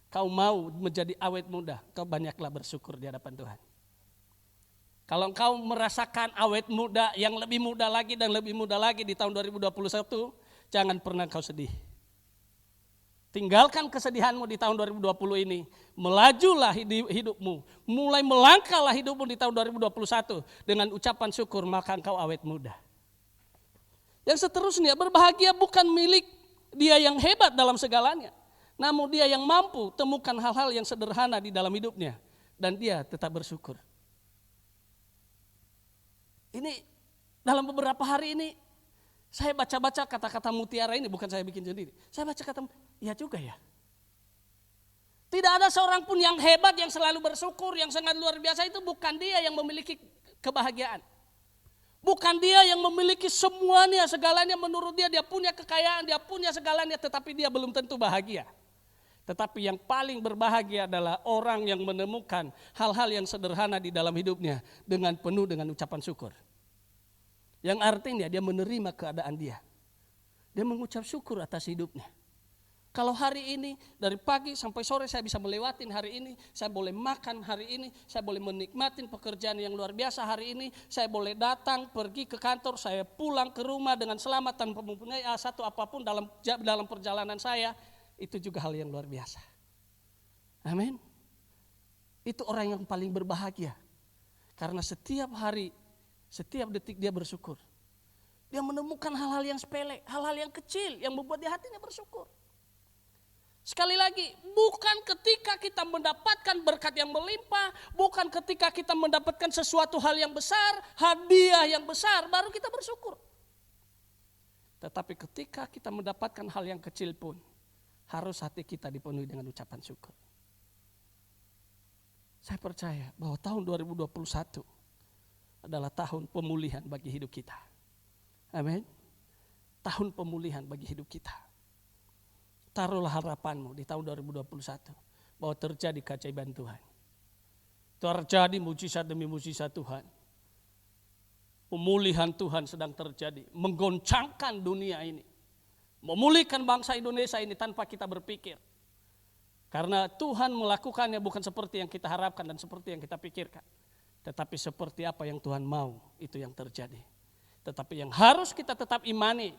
kau mau menjadi awet muda, kau banyaklah bersyukur di hadapan Tuhan. Kalau engkau merasakan awet muda yang lebih muda lagi dan lebih muda lagi di tahun 2021, jangan pernah kau sedih. Tinggalkan kesedihanmu di tahun 2020 ini. Melajulah hidupmu. Mulai melangkahlah hidupmu di tahun 2021 dengan ucapan syukur, maka engkau awet muda. Yang seterusnya, berbahagia bukan milik dia yang hebat dalam segalanya. Namun dia yang mampu temukan hal-hal yang sederhana di dalam hidupnya. Dan dia tetap bersyukur. Ini dalam beberapa hari ini saya baca-baca kata-kata mutiara ini, bukan saya bikin sendiri. Saya baca kata, iya juga ya. Tidak ada seorang pun yang hebat, yang selalu bersyukur, yang sangat luar biasa, itu bukan dia yang memiliki kebahagiaan. Bukan dia yang memiliki semuanya, segalanya menurut dia, dia punya kekayaan, dia punya segalanya, tetapi dia belum tentu bahagia. Tetapi yang paling berbahagia adalah orang yang menemukan hal-hal yang sederhana di dalam hidupnya dengan penuh dengan ucapan syukur. Yang artinya dia menerima keadaan dia. Dia mengucap syukur atas hidupnya. Kalau hari ini dari pagi sampai sore saya bisa melewatin hari ini, saya boleh makan hari ini, saya boleh menikmatin pekerjaan yang luar biasa hari ini, saya boleh datang pergi ke kantor, saya pulang ke rumah dengan selamat tanpa mempunyai satu apapun dalam perjalanan saya. Itu juga hal yang luar biasa. Amin. Itu orang yang paling berbahagia. Karena setiap hari, setiap detik dia bersyukur. Dia menemukan hal-hal yang sepele, hal-hal yang kecil yang membuat dia hatinya bersyukur. Sekali lagi, bukan ketika kita mendapatkan berkat yang melimpah, bukan ketika kita mendapatkan sesuatu hal yang besar, hadiah yang besar, baru kita bersyukur. Tetapi ketika kita mendapatkan hal yang kecil pun, harus hati kita dipenuhi dengan ucapan syukur. Saya percaya bahwa tahun 2021 adalah tahun pemulihan bagi hidup kita. Amin. Tahun pemulihan bagi hidup kita. Taruhlah harapanmu di tahun 2021 bahwa terjadi keajaiban Tuhan. Terjadi mujizat demi mujizat Tuhan. Pemulihan Tuhan sedang terjadi, menggoncangkan dunia ini. Memulihkan bangsa Indonesia ini tanpa kita berpikir. Karena Tuhan melakukannya bukan seperti yang kita harapkan dan seperti yang kita pikirkan. Tetapi seperti apa yang Tuhan mau, itu yang terjadi. Tetapi yang harus kita tetap imani,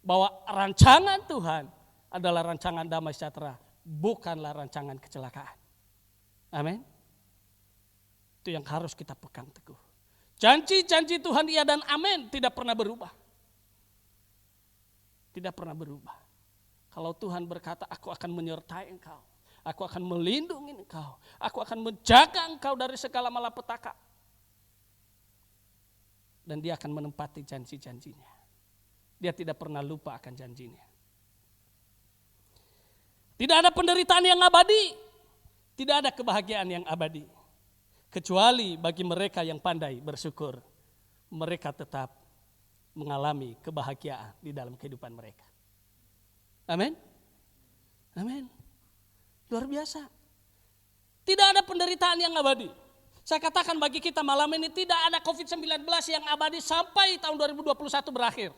bahwa rancangan Tuhan adalah rancangan damai sejahtera, bukanlah rancangan kecelakaan. Amin. Itu yang harus kita pegang teguh. Janji-janji Tuhan iya dan amin tidak pernah berubah. Tidak pernah berubah. Kalau Tuhan berkata, aku akan menyertai engkau. Aku akan melindungi engkau. Aku akan menjaga engkau dari segala malapetaka. Dan dia akan menempati janji-janjinya. Dia tidak pernah lupa akan janjinya. Tidak ada penderitaan yang abadi. Tidak ada kebahagiaan yang abadi. Kecuali bagi mereka yang pandai bersyukur. Mereka tetap mengalami kebahagiaan di dalam kehidupan mereka. Amin. Amin. Luar biasa. Tidak ada penderitaan yang abadi. Saya katakan bagi kita malam ini tidak ada COVID-19 yang abadi sampai tahun 2021 berakhir.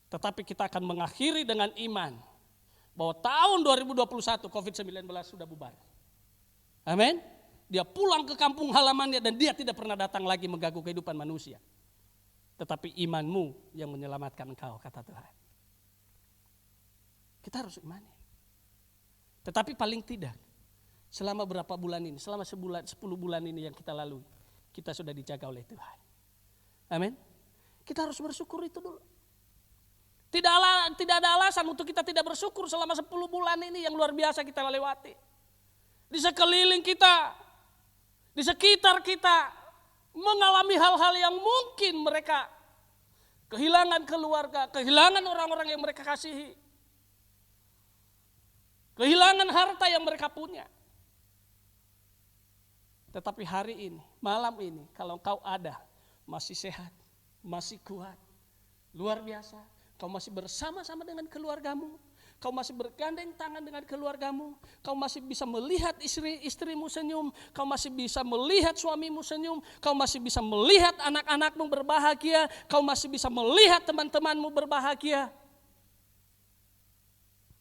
Tetapi kita akan mengakhiri dengan iman bahwa tahun 2021 COVID-19 sudah bubar. Amin. Dia pulang ke kampung halamannya dan dia tidak pernah datang lagi mengganggu kehidupan manusia. Tetapi imanmu yang menyelamatkan engkau, kata Tuhan. Kita harus imani. Tetapi paling tidak, selama berapa bulan ini, selama 10 bulan ini yang kita lalui, kita sudah dijaga oleh Tuhan. Amin. Kita harus bersyukur itu dulu. Tidak ada alasan untuk kita tidak bersyukur selama 10 bulan ini yang luar biasa kita lewati. Di sekeliling kita, di sekitar kita mengalami hal-hal yang mungkin mereka kehilangan keluarga, kehilangan orang-orang yang mereka kasihi, kehilangan harta yang mereka punya. Tetapi hari ini, malam ini, kalau engkau ada, masih sehat, masih kuat, luar biasa, kau masih bersama-sama dengan keluargamu, kau masih bergandeng tangan dengan keluargamu, kau masih bisa melihat istrimu senyum, kau masih bisa melihat suamimu senyum, kau masih bisa melihat anak-anakmu berbahagia, kau masih bisa melihat teman-temanmu berbahagia.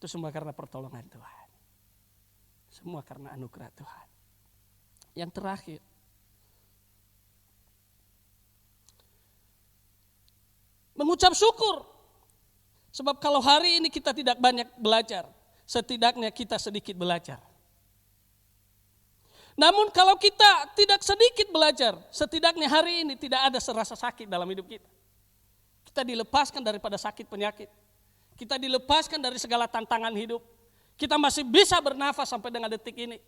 Itu semua karena pertolongan Tuhan. Semua karena anugerah Tuhan. Yang terakhir, mengucap syukur. Sebab kalau hari ini kita tidak banyak belajar, setidaknya kita sedikit belajar. Namun kalau kita tidak sedikit belajar, setidaknya hari ini tidak ada serasa sakit dalam hidup kita. Kita dilepaskan daripada sakit penyakit. Kita dilepaskan dari segala tantangan hidup. Kita masih bisa bernafas sampai dengan detik ini.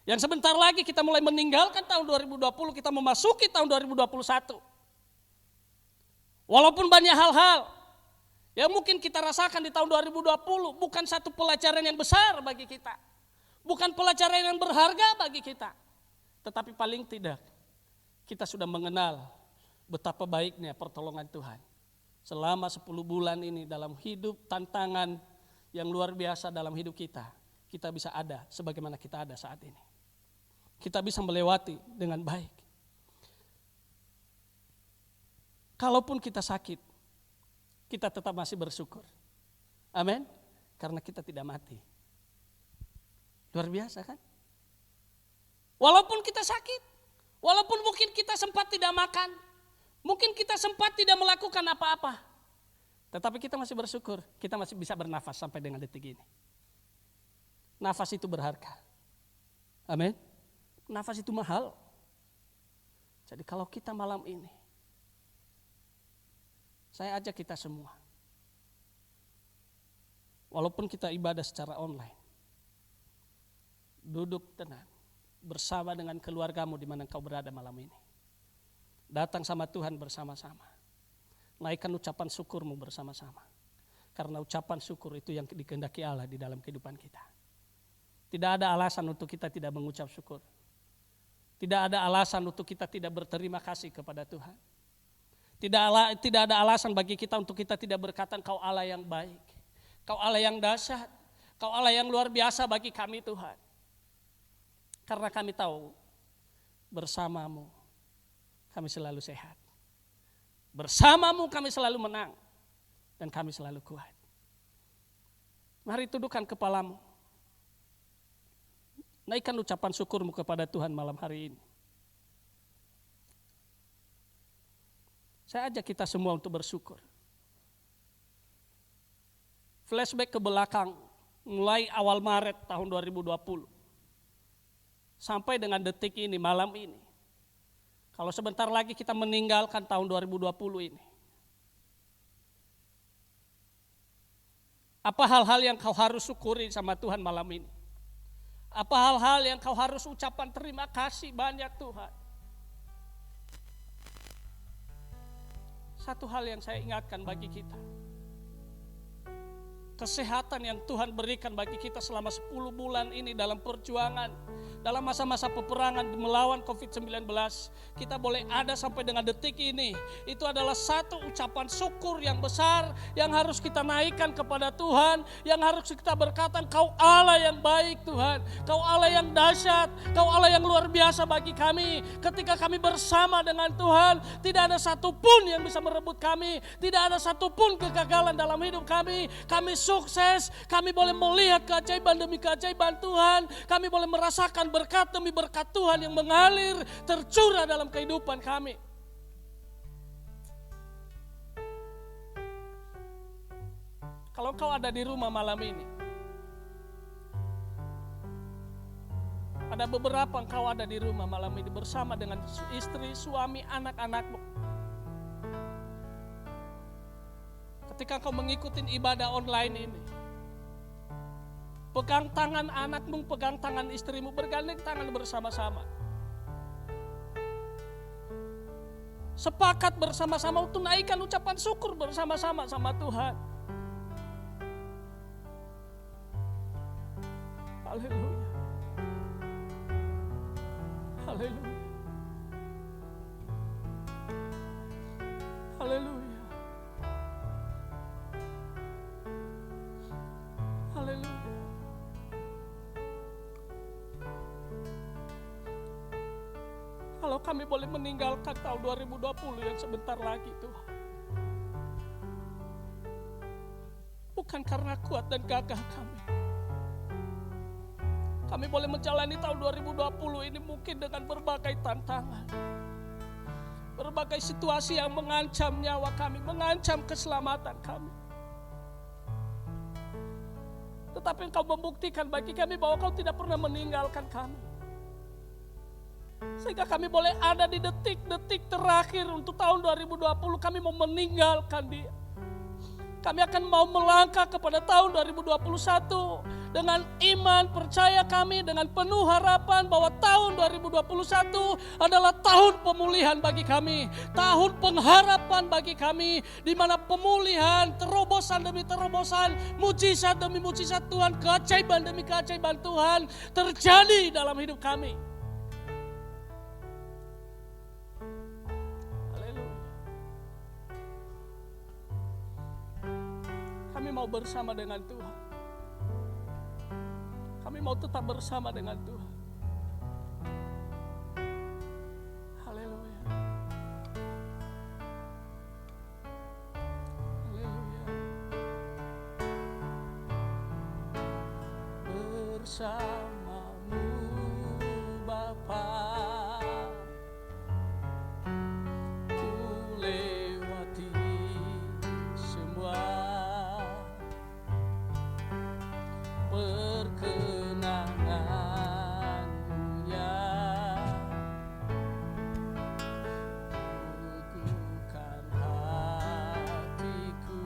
Yang sebentar lagi kita mulai meninggalkan tahun 2020, kita memasuki tahun 2021. Walaupun banyak hal-hal yang mungkin kita rasakan di tahun 2020 bukan satu pelajaran yang besar bagi kita. Bukan pelajaran yang berharga bagi kita. Tetapi paling tidak kita sudah mengenal betapa baiknya pertolongan Tuhan. Selama 10 bulan ini dalam hidup tantangan yang luar biasa dalam hidup kita. Kita bisa ada sebagaimana kita ada saat ini. Kita bisa melewati dengan baik. Kalaupun kita sakit, kita tetap masih bersyukur. Amin. Karena kita tidak mati. Luar biasa kan? Walaupun kita sakit, walaupun mungkin kita sempat tidak makan, mungkin kita sempat tidak melakukan apa-apa, tetapi kita masih bersyukur, kita masih bisa bernafas sampai dengan detik ini. Nafas itu berharga. Amin. Nafas itu mahal. Jadi kalau kita malam ini, saya ajak kita semua, walaupun kita ibadah secara online, duduk tenang bersama dengan keluargamu di mana kau berada malam ini. Datang sama Tuhan bersama-sama. Naikkan ucapan syukurmu bersama-sama. Karena ucapan syukur itu yang dikehendaki Allah di dalam kehidupan kita. Tidak ada alasan untuk kita tidak mengucap syukur. Tidak ada alasan untuk kita tidak berterima kasih kepada Tuhan. Tidak ada alasan bagi kita untuk kita tidak berkata Kau Allah yang baik. Kau Allah yang dahsyat. Kau Allah yang luar biasa bagi kami Tuhan. Karena kami tahu bersamamu kami selalu sehat. Bersamamu kami selalu menang. Dan kami selalu kuat. Mari tundukkan kepalamu. Naikkan ucapan syukurmu kepada Tuhan malam hari ini. Saya ajak kita semua untuk bersyukur. Flashback ke belakang, mulai awal Maret tahun 2020. Sampai dengan detik ini, malam ini. Kalau sebentar lagi kita meninggalkan tahun 2020 ini. Apa hal-hal yang kau harus syukuri sama Tuhan malam ini? Apa hal-hal yang kau harus ucapan terima kasih banyak Tuhan? Satu hal yang saya ingatkan bagi kita. Kesehatan yang Tuhan berikan bagi kita selama 10 bulan ini dalam perjuangan. dalam masa-masa peperangan melawan COVID-19, kita boleh ada sampai dengan detik ini. Itu adalah satu ucapan syukur yang besar yang harus kita naikkan kepada Tuhan, yang harus kita berkata, Kau Allah yang baik Tuhan, Kau Allah yang dahsyat, Kau Allah yang luar biasa bagi kami. Ketika kami bersama dengan Tuhan, tidak ada satupun yang bisa merebut kami, tidak ada satupun kegagalan dalam hidup kami. Kami sukses, kami boleh melihat keajaiban demi keajaiban Tuhan, kami boleh merasakan berkat demi berkat Tuhan yang mengalir, tercurah dalam kehidupan kami. Kalau kau ada di rumah malam ini, ada beberapa engkau ada di rumah malam ini bersama dengan istri, suami, anak-anakmu. Ketika kau mengikuti ibadah online ini, pegang tangan anakmu, pegang tangan istrimu, bergandeng tangan bersama-sama. Sepakat bersama-sama untuk naikkan ucapan syukur bersama-sama sama Tuhan. Haleluya. Haleluya. Haleluya. Haleluya. Kalau kami boleh meninggalkan tahun 2020 yang sebentar lagi Tuhan, bukan karena kuat dan gagah kami boleh menjalani tahun 2020 ini mungkin dengan berbagai tantangan, berbagai situasi yang mengancam nyawa kami, mengancam keselamatan kami. Tetapi Engkau membuktikan bagi kami bahwa Kau tidak pernah meninggalkan kami. Sehingga kami boleh ada di detik-detik terakhir untuk tahun 2020, kami mau meninggalkan Dia. Kami akan mau melangkah kepada tahun 2021 dengan iman, percaya kami dengan penuh harapan bahwa tahun 2021 adalah tahun pemulihan bagi kami, tahun pengharapan bagi kami, di mana pemulihan, terobosan demi terobosan, mujizat demi mujizat Tuhan, keajaiban demi keajaiban Tuhan terjadi dalam hidup kami. Kami mau bersama dengan Tuhan. Kami mau tetap bersama dengan Tuhan. Haleluya. Haleluya. Bersamamu Bapa, ku lewati semua perkenangan-Mu yang teguhkan hatiku.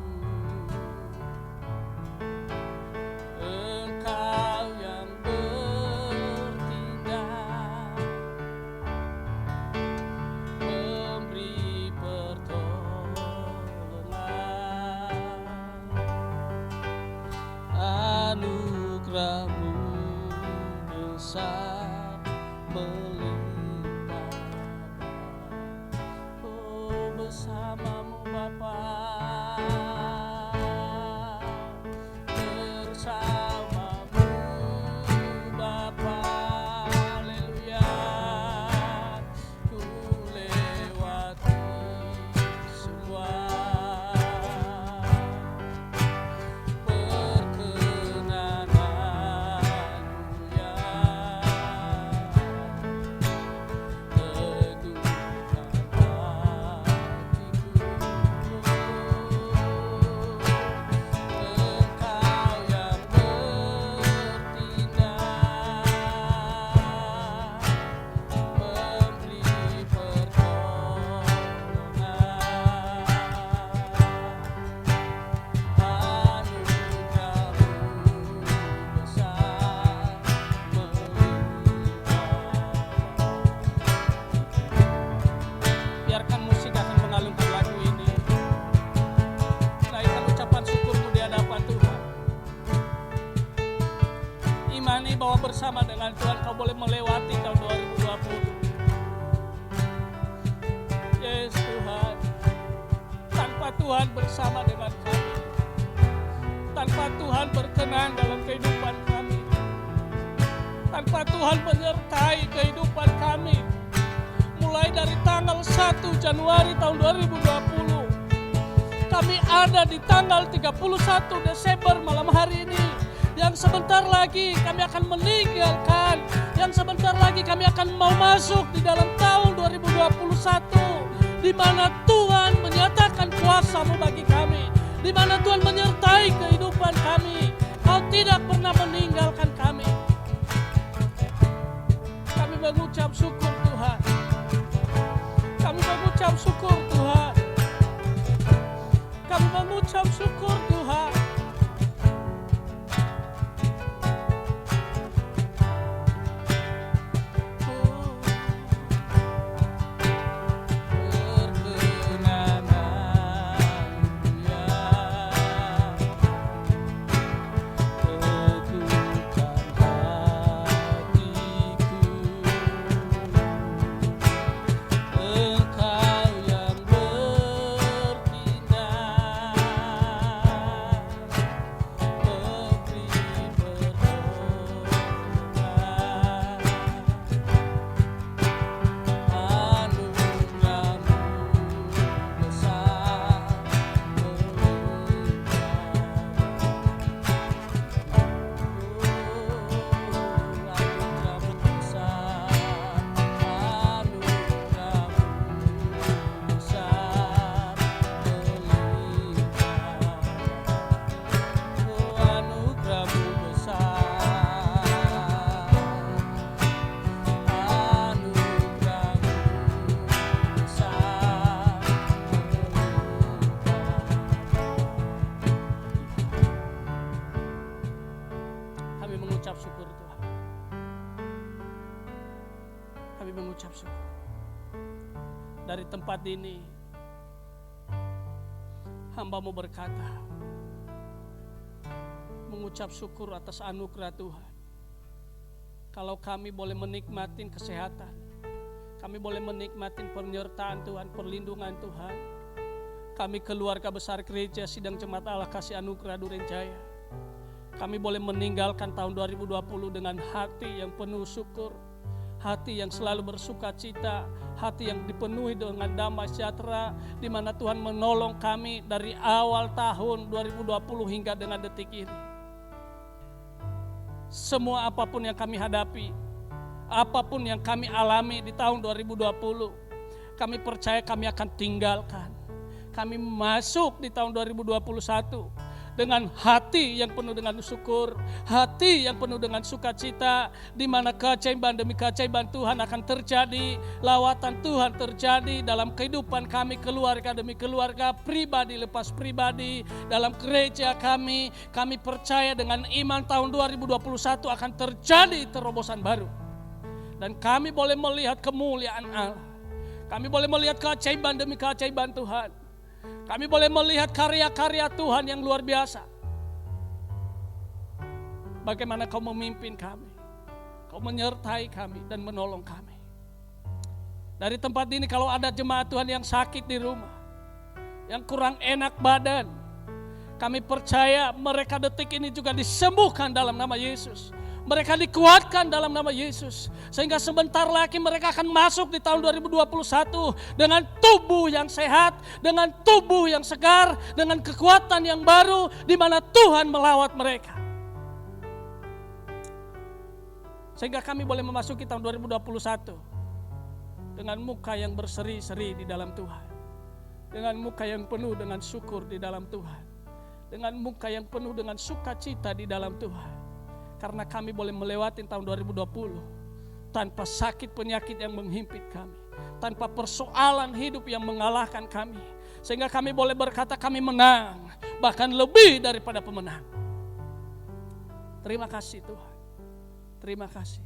Engkau yang bertindak, memberi pertolongan. Anugerah-Mu besar melimpah. Oh, bersama-Mu Bapa, bersama-Mu Bapa, haleluya. Ku lewati semua perkenangan-Mu yang teguhkan hatiku. menikmati tahun 2020. Yes Tuhan, tanpa Tuhan bersama dengan kami, tanpa Tuhan berkenan dalam kehidupan kami, tanpa Tuhan menyertai kehidupan kami, mulai dari tanggal 1 Januari tahun 2020, kami ada di tanggal 31 Desember malam hari ini, yang sebentar lagi kami akan meninggalkan, yang sebentar lagi kami akan mau masuk di dalam tahun 2021, di mana Tuhan menyatakan kuasa-Mu bagi kami, di mana Tuhan menyertai kehidupan kami. Kau tidak pernah meninggalkan kami. Kami mengucap syukur Tuhan. Kami mengucap syukur Tuhan. Kami mengucap syukur Tuhan. Mengucap syukur. Dari tempat ini hamba-Mu berkata, mengucap syukur atas anugerah Tuhan. Kalau kami boleh menikmati kesehatan, kami boleh menikmati penyertaan Tuhan, perlindungan Tuhan. Kami keluarga besar gereja Sidang Jemaat Allah Kasih Anugerah Durenjaya, kami boleh meninggalkan tahun 2020 dengan hati yang penuh syukur, hati yang selalu bersuka cita, hati yang dipenuhi dengan damai sejahtera, di mana Tuhan menolong kami dari awal tahun 2020 hingga dengan detik ini. Semua apapun yang kami hadapi, apapun yang kami alami di tahun 2020, kami percaya kami akan tinggalkan. Kami masuk di tahun 2021 dengan hati yang penuh dengan syukur, hati yang penuh dengan sukacita, di mana keajaiban demi keajaiban Tuhan akan terjadi, lawatan Tuhan terjadi dalam kehidupan kami, keluarga demi keluarga, pribadi lepas pribadi, dalam gereja kami. Kami percaya dengan iman tahun 2021 akan terjadi terobosan baru. Dan kami boleh melihat kemuliaan Allah. Kami boleh melihat keajaiban demi keajaiban Tuhan. Kami boleh melihat karya-karya Tuhan yang luar biasa. Bagaimana Kau memimpin kami, Kau menyertai kami dan menolong kami. Dari tempat ini kalau ada jemaat Tuhan yang sakit di rumah, yang kurang enak badan, kami percaya mereka detik ini juga disembuhkan dalam nama Yesus. Mereka dikuatkan dalam nama Yesus. Sehingga sebentar lagi mereka akan masuk di tahun 2021 dengan tubuh yang sehat, dengan tubuh yang segar, dengan kekuatan yang baru, di mana Tuhan melawat mereka. Sehingga kami boleh memasuki tahun 2021 dengan muka yang berseri-seri di dalam Tuhan. Dengan muka yang penuh dengan syukur di dalam Tuhan. Dengan muka yang penuh dengan sukacita di dalam Tuhan. Karena kami boleh melewati tahun 2020 tanpa sakit penyakit yang menghimpit kami, tanpa persoalan hidup yang mengalahkan kami, sehingga kami boleh berkata kami menang, bahkan lebih daripada pemenang. Terima kasih Tuhan, terima kasih.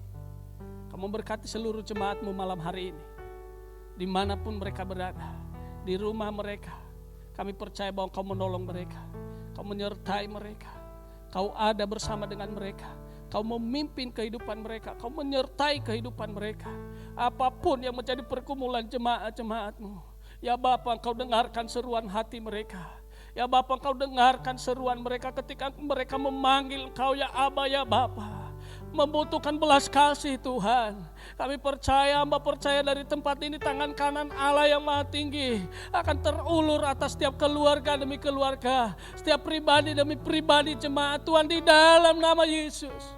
Kamu berkati seluruh jemaat-Mu malam hari ini, dimanapun mereka berada, di rumah mereka. Kami percaya bahwa Kau menolong mereka, Kau menyertai mereka, Kau ada bersama dengan mereka. Kau memimpin kehidupan mereka, Kau menyertai kehidupan mereka. Apapun yang menjadi pergumulan jemaat-jemaat-Mu, ya Bapa, Engkau dengarkan seruan hati mereka. Ya Bapa, Engkau dengarkan seruan mereka ketika mereka memanggil Engkau ya Aba, ya Bapa. Membutuhkan belas kasih Tuhan. Kami percaya, Hamba percaya dari tempat ini tangan kanan Allah yang Maha Tinggi akan terulur atas setiap keluarga demi keluarga, setiap pribadi demi pribadi jemaat Tuhan, di dalam nama Yesus.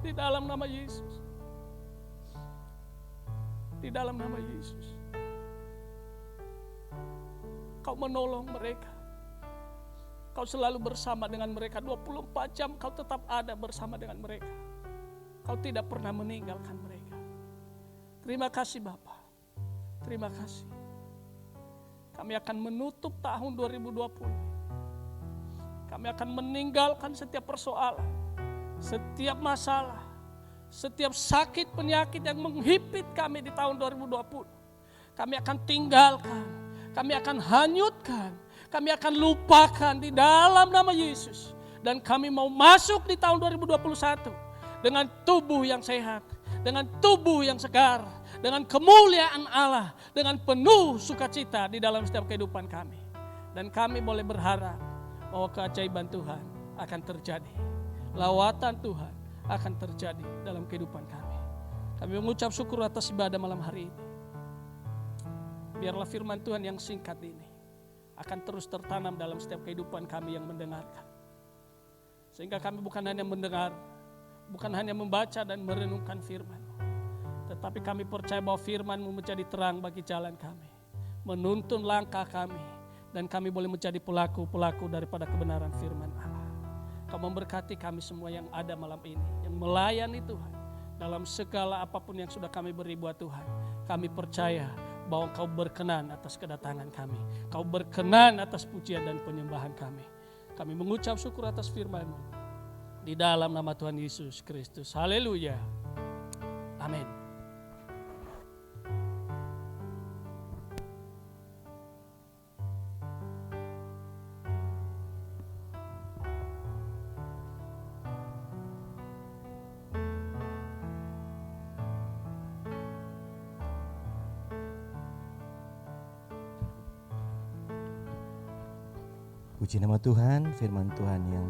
Di dalam nama Yesus. Di dalam nama Yesus. Kau menolong mereka. Kau selalu bersama dengan mereka 24 jam, Kau tetap ada bersama dengan mereka. Kau tidak pernah meninggalkan mereka. Terima kasih Bapa. Terima kasih. Kami akan menutup tahun 2020. Kami akan meninggalkan setiap persoalan, setiap masalah, setiap sakit penyakit yang menghipit kami di tahun 2020. Kami akan tinggalkan, kami akan hanyutkan, kami akan lupakan di dalam nama Yesus. Dan kami mau masuk di tahun 2021 dengan tubuh yang sehat, dengan tubuh yang segar, dengan kemuliaan Allah, dengan penuh sukacita di dalam setiap kehidupan kami. Dan kami boleh berharap bahwa keajaiban Tuhan akan terjadi. Lawatan Tuhan akan terjadi dalam kehidupan kami. Kami mengucap syukur atas ibadah malam hari ini. Biarlah firman Tuhan yang singkat ini akan terus tertanam dalam setiap kehidupan kami yang mendengarkan. Sehingga kami bukan hanya mendengar, bukan hanya membaca dan merenungkan firman, tetapi kami percaya bahwa firman-Mu menjadi terang bagi jalan kami, menuntun langkah kami, dan kami boleh menjadi pelaku-pelaku daripada kebenaran firman Allah. Kau memberkati kami semua yang ada malam ini, yang melayani Tuhan dalam segala apapun yang sudah kami beri buat Tuhan. Kami percaya bahwa Kau berkenan atas kedatangan kami. Kau berkenan atas pujian dan penyembahan kami. Kami mengucap syukur atas firman-Mu. Di dalam nama Tuhan Yesus Kristus. Haleluya. Amin. Puji nama Tuhan, firman Tuhan yang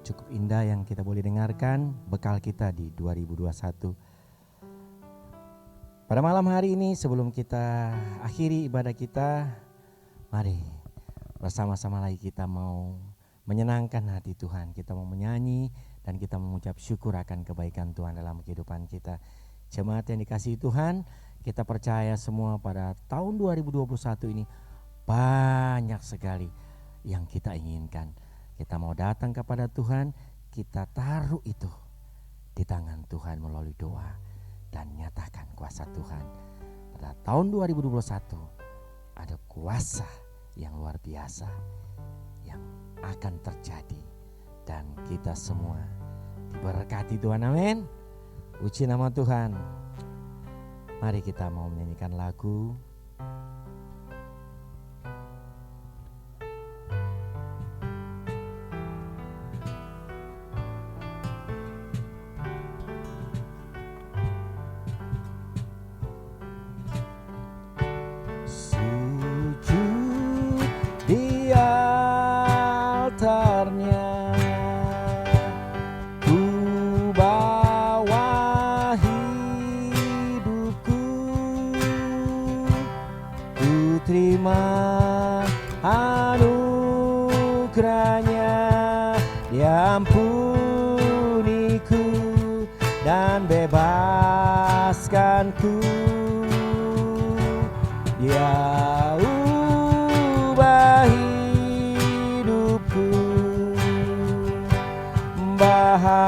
cukup indah yang kita boleh dengarkan, bekal kita di 2021. Pada malam hari ini sebelum kita akhiri ibadah kita, mari bersama-sama lagi kita mau menyenangkan hati Tuhan. Kita mau menyanyi dan kita mengucap syukur akan kebaikan Tuhan dalam kehidupan kita. Jemaat yang dikasihi Tuhan, kita percaya semua pada tahun 2021 ini banyak sekali yang kita inginkan. Kita mau datang kepada Tuhan, kita taruh itu di tangan Tuhan melalui doa dan nyatakan kuasa Tuhan. Pada tahun 2021 ada kuasa yang luar biasa yang akan terjadi dan kita semua diberkati Tuhan. Amin. Puji nama Tuhan. Mari kita mau menyanyikan lagu ampuniku dan bebaskanku. Dia ubah hidupku, baharui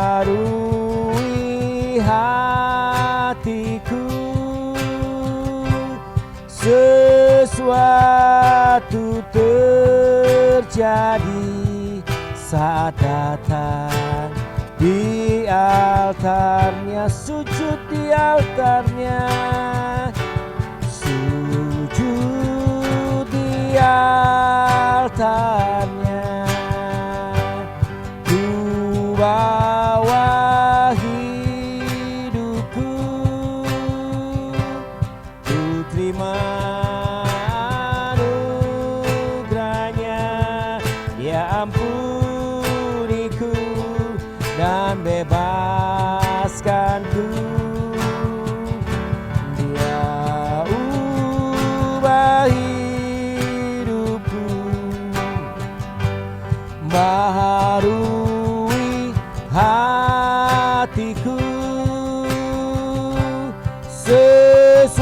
hatiku. Sesuatu terjadi saat datang di altarnya, sujud di altarnya, sujud di altarnya. Ku bawa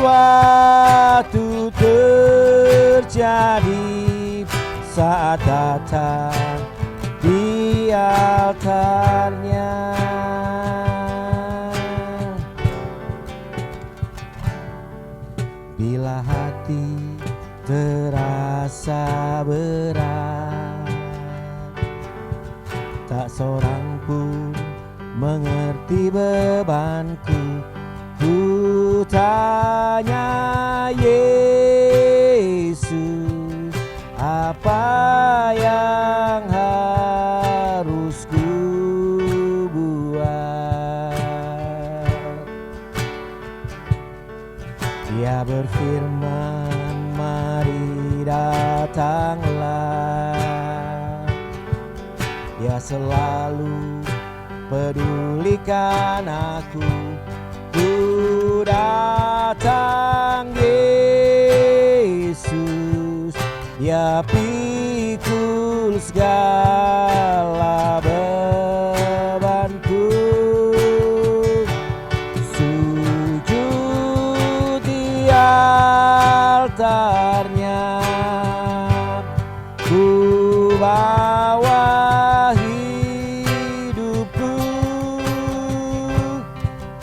sesuatu terjadi saat datang di altarnya. Bila hati terasa berat, tak seorang pun mengerti bebanku. Ku tanya Yesus, apa yang harus ku buat? Dia berfirman, mari datanglah. Dia selalu pedulikan aku. Ku datang Yesus, Dia pikul segala bebanku. Sujud di altarnya, ku bawa hidupku.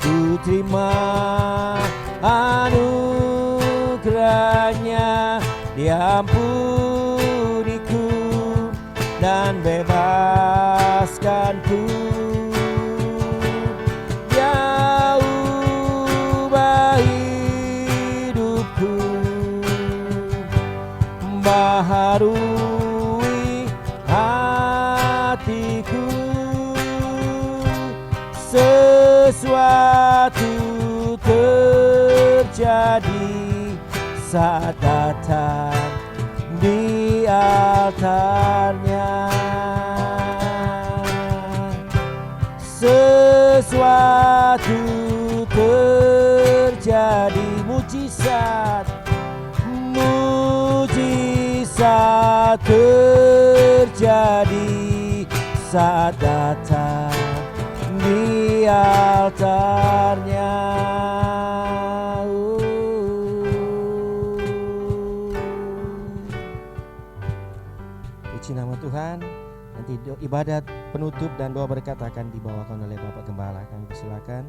Ku terima anugerahnya, diampuniku dan bebaskanku. Dia ubah hidupku, baharui hatiku. Sesuatu terjadi saat datang di altarnya. Sesuatu terjadi, mujizat, mujizat terjadi saat datang di altarnya. Puji nama Tuhan. Nanti ibadat penutup dan doa berkat akan dibawakan oleh Bapak Gembala. Kami persilakan.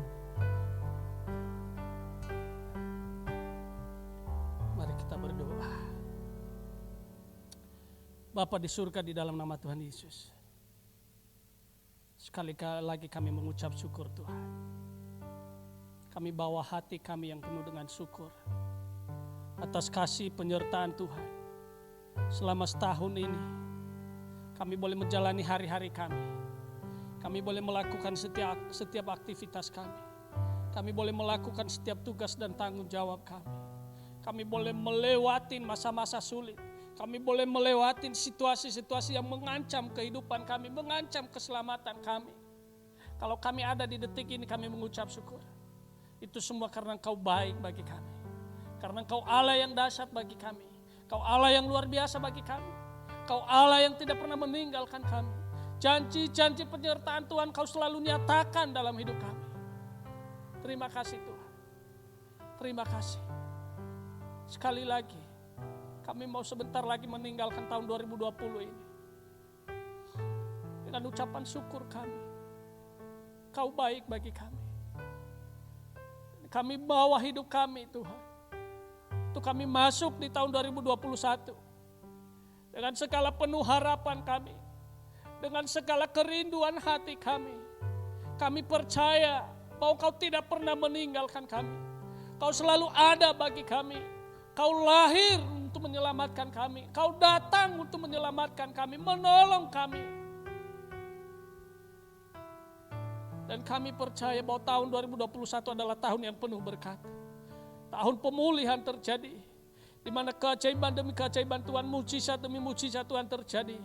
Mari kita berdoa. Bapa di surga, di dalam nama Tuhan Yesus, sekali lagi kami mengucap syukur Tuhan. Kami bawa hati kami yang penuh dengan syukur atas kasih penyertaan Tuhan. Selama setahun ini kami boleh menjalani hari-hari kami. Kami boleh melakukan setiap aktivitas kami. Kami boleh melakukan setiap tugas dan tanggung jawab kami. Kami boleh melewati masa-masa sulit. Kami boleh melewati situasi-situasi yang mengancam kehidupan kami, mengancam keselamatan kami. Kalau kami ada di detik ini, kami mengucap syukur. Itu semua karena Engkau baik bagi kami. Karena Engkau Allah yang dahsyat bagi kami. Engkau Allah yang luar biasa bagi kami. Engkau Allah yang tidak pernah meninggalkan kami. Janji-janji penyertaan Tuhan Kau selalu nyatakan dalam hidup kami. Terima kasih Tuhan. Terima kasih. Sekali lagi, kami mau sebentar lagi meninggalkan tahun 2020 ini dengan ucapan syukur kami. Kau baik bagi kami. Kami bawa hidup kami Tuhan, untuk kami masuk di tahun 2021 dengan segala penuh harapan kami, dengan segala kerinduan hati kami. Kami percaya bahwa Kau tidak pernah meninggalkan kami. Kau selalu ada bagi kami. Kau lahir untuk menyelamatkan kami. Kau datang untuk menyelamatkan kami, menolong kami. Dan kami percaya bahwa tahun 2021 adalah tahun yang penuh berkat. Tahun pemulihan terjadi, di mana keajaiban demi keajaiban Tuhan, mujizat demi mujizat Tuhan terjadi.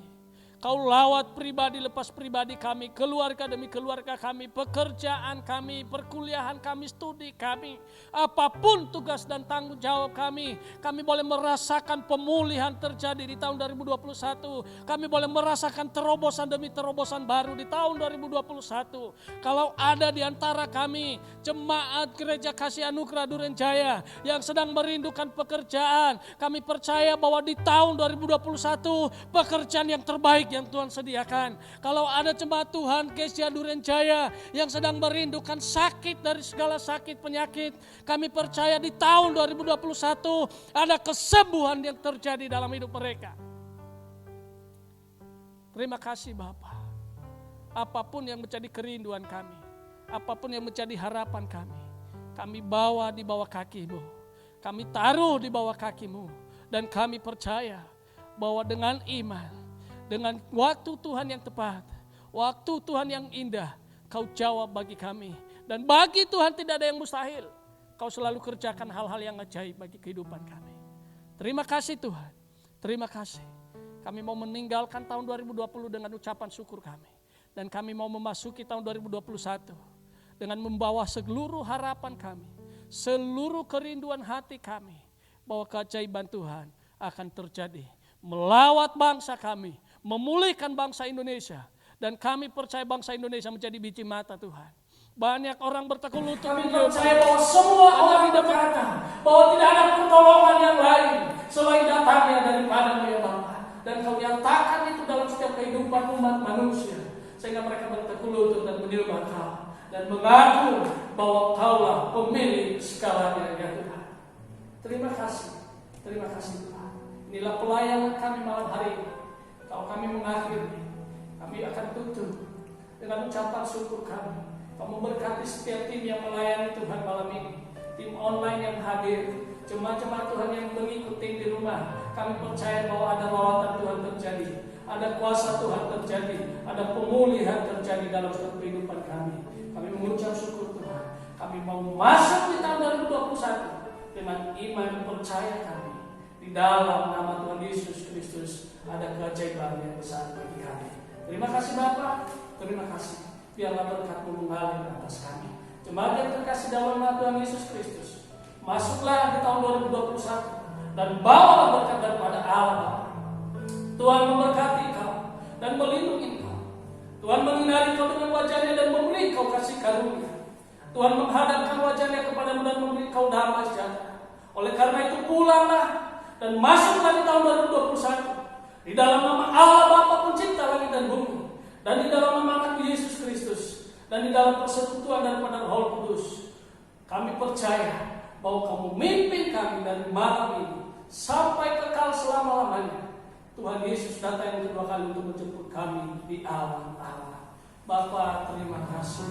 Kau lawat pribadi lepas pribadi kami, keluarga demi keluarga kami, pekerjaan kami, perkuliahan kami, studi kami. Apapun tugas dan tanggung jawab kami boleh merasakan pemulihan terjadi di tahun 2021. Kami boleh merasakan terobosan demi terobosan baru di tahun 2021. Kalau ada di antara kami, jemaat Gereja Kasih Anugerah Duren Jaya yang sedang merindukan pekerjaan, kami percaya bahwa di tahun 2021 pekerjaan yang terbaik yang Tuhan sediakan. Kalau ada jemaat Tuhan Gereja Duren Jaya yang sedang merindukan sakit dari segala sakit penyakit, kami percaya di tahun 2021 ada kesembuhan yang terjadi dalam hidup mereka. Terima kasih Bapa. Apapun yang menjadi kerinduan kami, apapun yang menjadi harapan kami bawa di bawah kaki-Mu. Kami taruh di bawah kaki-Mu. Dan kami percaya bahwa dengan iman, dengan waktu Tuhan yang tepat, waktu Tuhan yang indah, Kau jawab bagi kami. Dan bagi Tuhan tidak ada yang mustahil. Kau selalu kerjakan hal-hal yang ajaib bagi kehidupan kami. Terima kasih Tuhan, terima kasih. Kami mau meninggalkan tahun 2020 dengan ucapan syukur kami. Dan kami mau memasuki tahun 2021 dengan membawa seluruh harapan kami, seluruh kerinduan hati kami, bahwa keajaiban Tuhan akan terjadi melawat bangsa kami, memulihkan bangsa Indonesia, dan kami percaya bangsa Indonesia menjadi biji mata Tuhan. Banyak orang bertekun lutut. Kami percaya bahwa semua orang tidak berkata bahwa tidak ada pertolongan yang lain selain datangnya daripada-Mu ya Bapa. Dan Kau nyatakan itu dalam setiap kehidupan umat manusia, sehingga mereka bertekun lutut dan menyembah Kau dan mengaku bahwa Kaulah pemilik segalanya ya Tuhan. Terima kasih Tuhan. Inilah pelayanan kami malam hari ini. Kalau kami mengakhiri, kami akan tutup dengan ucapan syukur kami. Kau memberkati setiap tim yang melayani Tuhan malam ini, tim online yang hadir, jemaat-jemaat Tuhan yang mengikuti di rumah. Kami percaya bahwa ada lawatan Tuhan terjadi, ada kuasa Tuhan terjadi, ada pemulihan terjadi dalam setiap kehidupan kami. Kami mengucap syukur Tuhan. Kami mau masuk di tahun 2021 dengan iman percaya kami. Di dalam nama Tuhan Yesus Kristus ada keajaiban yang besar bagi kami. Terima kasih Bapa, terima kasih. Biarlah berkat-Mu mengalir atas kami. Jemaat yang terkasih dalam nama Tuhan Yesus Kristus, masuklah di tahun 2021 dan bawalah berkat daripada Allah. Tuhan memberkati kau dan melindungi kau. Tuhan menyinari kau dengan wajah-Nya dan memberi kau kasih karunia. Tuhan menghadapkan wajah-Nya kepadamu dan memberi kau damai sejahtera. Oleh karena itu pulanglah dan masuklah di tahun 2021 di dalam nama Allah Bapa Pencipta langit dan bumi, dan di dalam nama Anak Yesus Kristus, dan di dalam persekutuan daripada Roh Kudus. Kami percaya bahwa Kau memimpin kami dari malam ini sampai kekal selama-lamanya. Tuhan Yesus datang yang kedua kali untuk menjemput kami di alam Allah. Bapa, terima kasih.